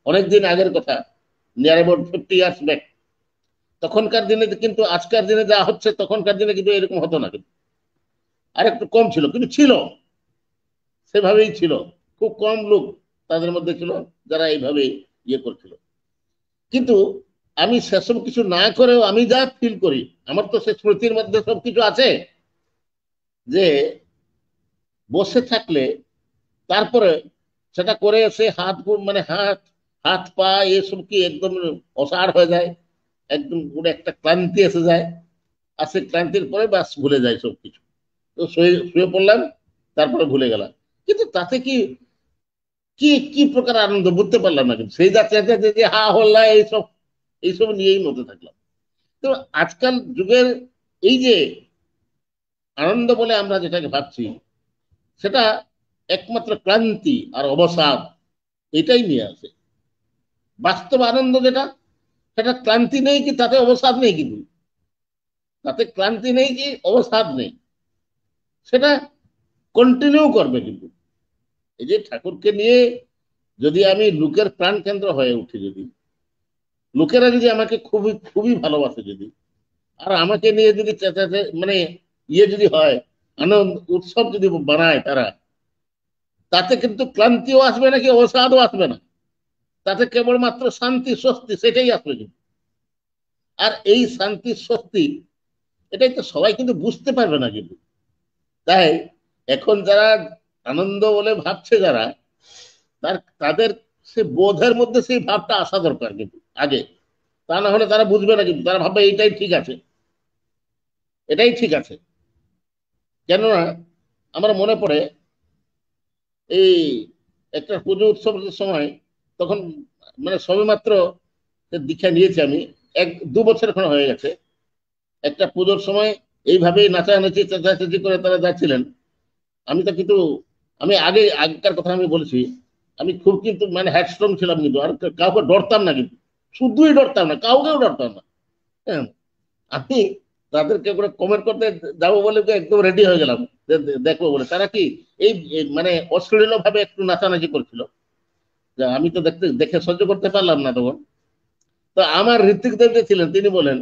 অনেক দিন আগের কথা, নিয়ার অ্যাবাউট 50 ইয়ার্স ব্যাক। তখনকার দিনে কিন্তু আজকের দিনে যা হচ্ছে, তখনকার দিনে কিন্তু এরকম হতো না, কিন্তু আর একটু কম ছিল, কিন্তু ছিল, সেভাবেই ছিল। খুব কম লোক তাদের মধ্যে ছিল যারা এইভাবে ইয়ে করছিল। কিন্তু আমি সেসব কিছু না করেও আমি যা ফিল করি, আমার তো সে স্মৃতির মধ্যে সবকিছু আছে। যে বসে থাকলে তারপরে সেটা করে সে মানে হাত হাত পা এসব কি একদম অসাড় হয়ে যায়, একদম পুরো একটা ক্লান্তি এসে যায়। আর সে ক্লান্তির পরে বাস ভুলে যায় সবকিছু। তো শুয়ে শুয়ে পড়লাম, তারপরে ভুলে গেলাম। কিন্তু তাতে কি কি কি প্রকার আনন্দ বুঝতে পারলাম না, কিন্তু সেই যাচ্ছে যে হা হল্লা এইসব এইসব নিয়েই মধ্যে থাকলাম। তো আজকাল যুগের এই যে আনন্দ বলে আমরা যেটাকে ভাবছি, সেটা একমাত্র ক্লান্তি আর অবসাদ এটাই নিয়ে আসে। বাস্তব আনন্দ যেটা, সেটা ক্লান্তি নেই কি তাতে অবসাদ নেই, কিন্তু তাতে ক্লান্তি নেই কি অবসাদ নেই, সেটা কন্টিনিউ করবে। কিন্তু এই যে ঠাকুরকে নিয়ে যদি আমি লোকের প্রাণ কেন্দ্র হয়ে উঠি, যদি লোকেরা যদি আমাকে খুবই খুবই ভালোবাসে, যদি আর আমাকে নিয়ে যদি মানে যদি হয়, আনন্দ উৎসব যদি বানায় তারা, তাতে কিন্তু ক্লান্তিও আসবে না কি অবসাদও আসবে না, তাতে কেবলমাত্র শান্তি স্বস্তি সেটাই আসবে কিন্তু। আর এই শান্তি স্বস্তি এটাই তো সবাই কিন্তু বুঝতে পারবে না কিন্তু। তাই এখন যারা আনন্দ বলে ভাবছে যারা, তাদের সে বোধের মধ্যে সেই ভাবটা আসা দরকার কিন্তু আগে। তা না হলে তারা বুঝবে না, কিন্তু তারা ভাববে এইটাই ঠিক আছে, এটাই ঠিক আছে। কেননা আমার মনে পড়ে এই একটা পুজো উৎসবের সময়, তখন মানে সবেমাত্র দীক্ষা নিয়েছি আমি, 1-2 বছর এখন হয়ে গেছে। একটা পুজোর সময় এইভাবেই নাচানাচি চেঁচাচেঁচি করে তারা যাচ্ছিলেন। আমি তো কিন্তু আমি আগেকার কথা আমি বলছি, আমি খুব কিন্তু মানে হ্যাডস্ট্রং ছিলাম কিন্তু, আর কাউকে ডরতাম না কিন্তু, শুধুই ডরতাম না, কাউকেও ডরতাম না। হ্যাঁ, আমি তাদেরকে করে কমেন্ট করতে যাবো বলে একদম রেডি হয়ে গেলাম, দেখবো বলে। তারা কি এই মানে অশ্লীল ভাবে একটু নাচানাচি করছিল, যা আমি তো দেখতে দেখে সহ্য করতে পারলাম না তখন। তো আমার ঋত্বিক দেব যে ছিলেন তিনি বলেন,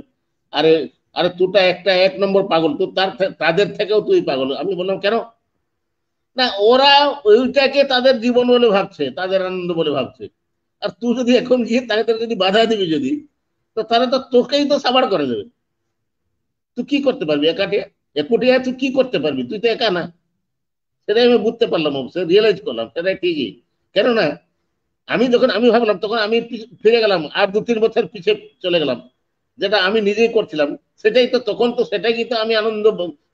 আরে আরে তুটা একটা 1 নম্বর পাগল, তুই তাদের থেকেও তুই পাগল। আমি বললাম কেন? না, ওরা ওইটাকে তাদের জীবন বলে ভাবছে, তাদের আনন্দ বলে ভাবছে। আর তুই যদি এখন গিয়ে তাদের যদি বাধা দিবি যদি, তো তারা তো তোকেই তো সাবার করে দেবে। তুই কি করতে পারবি একাটিয়া? একুটিয়া তুই কি করতে পারবি? তুই তো একা না। সেটাই আমি বুঝতে পারলাম, অবশ্যই রিয়েলাইজ করলাম, সেটাই ঠিকই। কেননা আমি ভাবলাম, তখন আমি ফিরে গেলাম আর 2-3 বছর পিছিয়ে চলে গেলাম, যেটা আমি নিজেই করছিলাম। সেটাই তো তখন তো সেটাই কিন্তু আমি আনন্দ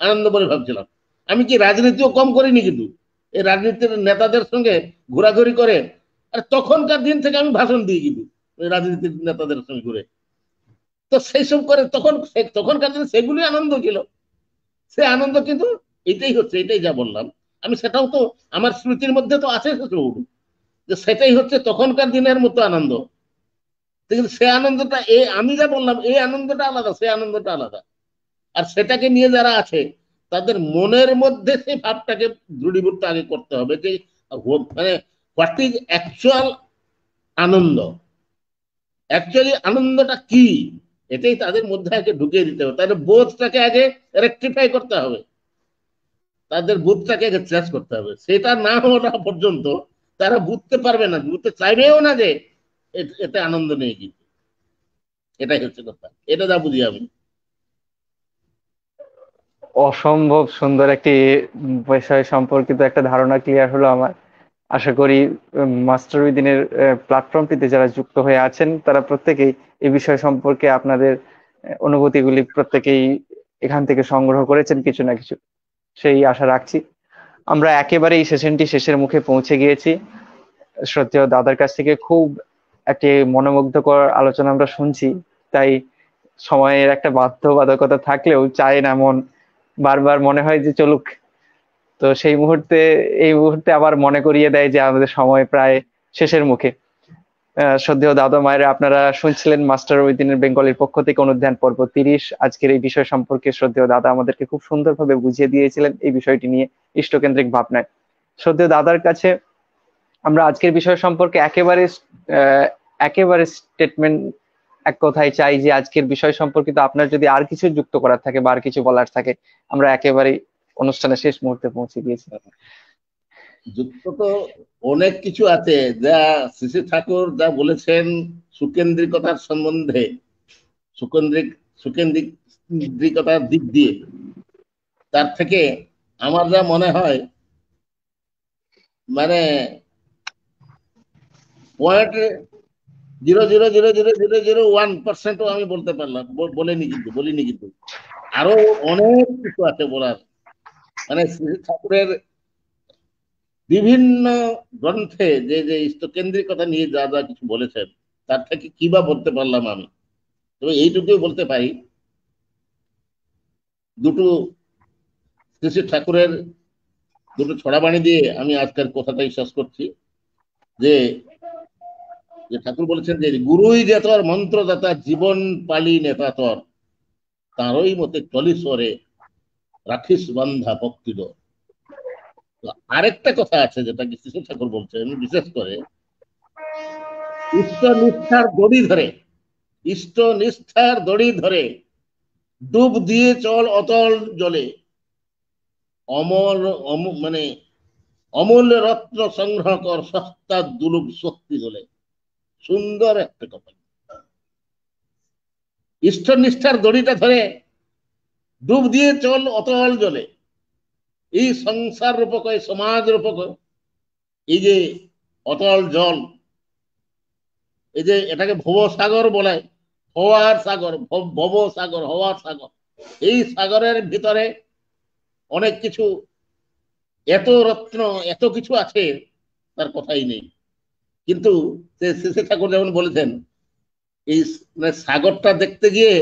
আনন্দ বলে ভাবছিলাম। আমি কি রাজনীতিও কম করিনি কিন্তু, এই রাজনীতির নেতাদের সঙ্গে ঘোরাঘুরি করে। আর তখনকার দিন থেকে আমি ভাষণ দিই কিন্তু ওই রাজনীতির নেতাদের সঙ্গে ঘুরে। তো সেই সব করে তখন তখনকার দিনে সেগুলি আনন্দ ছিল। সে আনন্দ কিন্তু এটাই হচ্ছে, এটাই যা বললাম আমি, সেটাও তো আমার স্মৃতির মধ্যে তো আছে সেসব, যে সেটাই হচ্ছে তখনকার দিনের মতো আনন্দ। কিন্তু সে আনন্দটা আমি যা বললাম এই আনন্দটা আলাদা, সে আনন্দটা আলাদা। আর সেটাকে নিয়ে যারা আছে, তাদের মনের মধ্যে সেই ভাবটাকে দৃঢ়ীভূত আগে করতে হবে যে মানে হোয়াট ইজ অ্যাকচুয়াল আনন্দ, অ্যাকচুয়ালি আনন্দটা কি, এটাই তাদের মধ্যে আগে ঢুকিয়ে দিতে হবে। তাদের বোধটাকে আগে রেকটিফাই করতে হবে, তাদের বুথটাকে আগে চেঞ্জ করতে হবে। সেটা না হওয়া পর্যন্ত তারা বুঝতে পারবে না, বুঝতে চাইবেও না যে এতে আনন্দ নেই। কি এটাই হচ্ছে কথা, এটা যা বুঝি আমি। অসম্ভব সুন্দর একটি বিষয় সম্পর্কিত একটা ধারণা ক্লিয়ার হলো আমার। আশা করি মাস্টার উইদিনের প্ল্যাটফর্মটিতে যারা যুক্ত হয়ে আছেন তারা প্রত্যেকেই এই বিষয় সম্পর্কে আপনাদের অনুভূতিগুলি প্রত্যেকেই এখান থেকে সংগ্রহ করেছেন কিছু না কিছু, সেই আশা রাখছি। আমরা একেবারে এই সেশনটি শেষের মুখে পৌঁছে গিয়েছি। শ্রদ্ধেয় দাদার কাছ থেকে খুব একটি মনোমুগ্ধকর আলোচনা আমরা শুনছি, তাই সময়ের একটা বাধ্যবাধকতা থাকলেও চায় না মন, বারবার মনে হয় যে চলুক। তো এই মুহূর্তে আবার মনে করিয়ে দেয় যে আমাদের সময় প্রায় শেষের মুখে। শ্রদ্ধেয় দাদা মায়েরা, আপনারা শুনছিলেন মাস্টার উইদিনের বেঙ্গলির পক্ষ থেকে অনুধ্যান পর্ব 30। আজকের এই বিষয় সম্পর্কে শ্রদ্ধেয় দাদা আমাদেরকে খুব সুন্দরভাবে বুঝিয়ে দিয়েছিলেন এই বিষয়টি নিয়ে ইষ্টকেন্দ্রিক ভাবনায়। শ্রদ্ধেয় দাদার কাছে আমরা আজকের বিষয় সম্পর্কে একেবারে স্টেটমেন্ট এক কথায় চাই যে আজকের বিষয় সম্পর্কিত আপনার যদি আর কিছু যুক্ত করার থাকে বা আর কিছু বলার থাকে, আমরা একেবারে অনুষ্ঠানের শেষ মুহূর্তে পৌঁছে গিয়েছি। যুক্ত তো অনেক কিছু আছে, যা শ্রী ঠাকুর যা বলেছেন সুকেন্দ্রিকতার সম্বন্ধে, সুকেন্দ্রিকতার দিক দিয়ে, তার থেকে আমার যা মনে হয় মানে পয়েন্ট 0.0000001% আমি বলতে পারলাম, বলিনি কিন্তু আরো অনেক কিছু আছে বলার। মানে শ্রী ঠাকুরের বিভিন্ন গ্রন্থে যে যে ইষ্টকেন্দ্রিকতা নিয়ে যা যা কিছু বলেছেন, তার থেকে কি বা বলতে পারলাম আমি। তবে এইটুকুই বলতে পারি, দুটো শ্রী শ্রী ঠাকুরের দুটো ছড়াবাণী দিয়ে আমি আজকের কথাটাই শেষ করছি। যে যে ঠাকুর বলেছেন যে গুরুই যে তোর মন্ত্রদাতা, জীবন পালি নেতা তোর, তাঁরই মতে চলিসরে রাখিস বান্ধা ভক্তিডোর। তো আরেকটা কথা আছে যেটা কি শ্রী ঠাকুর বলছেন, বিশেষ করে ইষ্ট নিষ্ঠার দড়ি ধরে, ইষ্ট নিষ্ঠার দড়ি ধরে ডুব দিয়ে চল অতল জলে, অমল মানে অমূল্য রত্ন সংগ্রহ কর, সস্তা দুলুক শক্তি দলে। সুন্দর একটা কথা। ইষ্ট নিষ্ঠার দড়িটা ধরে ডুব দিয়ে চল অতল জলে। এই সংসার রূপক, এই সমাজ রূপক, এই যে অতল জল, এই যে এটাকে ভবসাগর বলে, হওয়ার সাগর, ভবসাগর, হওয়ার সাগর। এই সাগরের ভিতরে অনেক কিছু, এত রত্ন, এত কিছু আছে, তার কথাই নেই। কিন্তু শ্রী ঠাকুর যেমন বলেছেন, এই মানে সাগরটা দেখতে গিয়ে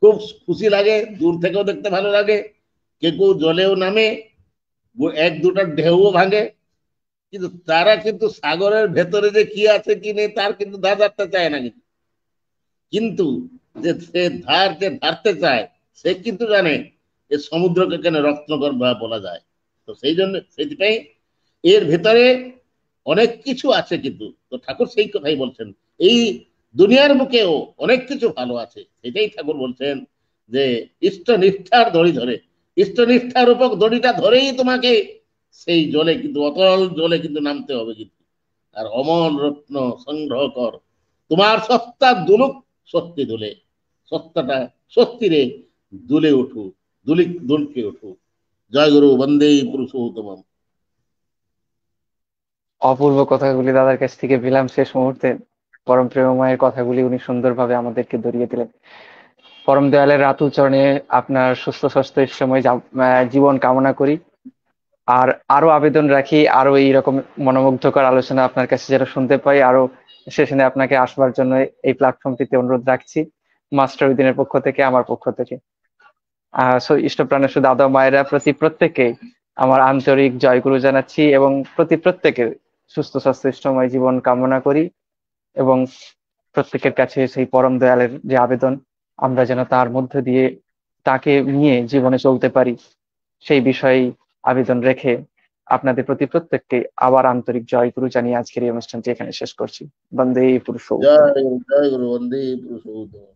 খুব খুশি লাগে, দূর থেকেও দেখতে ভালো লাগে, কেউ কেউ জলেও নামে, এক দুটা ঢেউও ভাঙে, কিন্তু তারা কিন্তু সাগরের ভেতরে যে কি আছে কি নেই তার কিন্তু ধার ধারতে চায় না। কিন্তু যে সে ধার যে ধারতে চায়, সে কিন্তু জানে এই সমুদ্রকে কেন রত্নকর বলা যায়। তো সেই জন্য সেইটাই এর ভেতরে অনেক কিছু আছে। কিন্তু তো ঠাকুর সেই কথাই বলছেন, এই দুনিয়ার বুকেও অনেক কিছু ভালো আছে। সেটাই ঠাকুর বলছেন যে ইষ্ট নিষ্ঠার দড়ি ধরে, ইষ্ট নিষ্ঠার উপর দড়িটা ধরেই তোমাকে সেই জলে কিন্তু, অতল জলে কিন্তু নামতে হবে কিন্তু। আর অমল রত্ন সংগ্রহ কর, তোমার সত্তা দুলুক সত্যি দুলে, সত্তাটা সত্যিরে দুলে উঠু, দুলকে উঠু। জয় গুরু, বন্দে পুরুষোত্তম। অপূর্ব কথাগুলি দাদার কাছ থেকে পেলাম শেষ মুহূর্তে। পরম প্রেমময়ের কথাগুলি উনি সুন্দরভাবে আমাদেরকে ধরিয়ে দিলেন। পরম দয়ালের রাতুল চরণে আপনার সুস্থ স্বাস্থ্য সময় জীবন কামনা করি। আর আরো আবেদন রাখি, আরো এইরকম মনোমুগ্ধকর আলোচনা আপনার কাছে যেন শুনতে পাই, আরো সেশনে আপনাকে আসবার জন্য এই প্ল্যাটফর্মটিতে অনুরোধ রাখছি, মাস্টার উদ্দিনের পক্ষ থেকে, আমার পক্ষ থেকে। ইষ্টপ্রাণের দাদা মায়েরা প্রতি প্রত্যেকে আমার আন্তরিক জয়গুরু জানাচ্ছি এবং প্রতি প্রত্যেকের সুস্থ স্বাস্থ্যময় জীবন কামনা করি। এবং প্রত্যেকের কাছে সেই পরম দয়ালের যে আবেদন, আমরা যেন তার মধ্য দিয়ে তাকে নিয়ে জীবনে চলতে পারি, সেই বিষয়ে আবেদন রেখে আপনাদের প্রতি প্রত্যেককে আবার আন্তরিক জয়গুরু জানিয়ে আজকের এই অনুষ্ঠানটি এখানে শেষ করছি। বন্দে পুরুষোত্তম। জয় গুরু, বন্দে পুরুষোত্তম।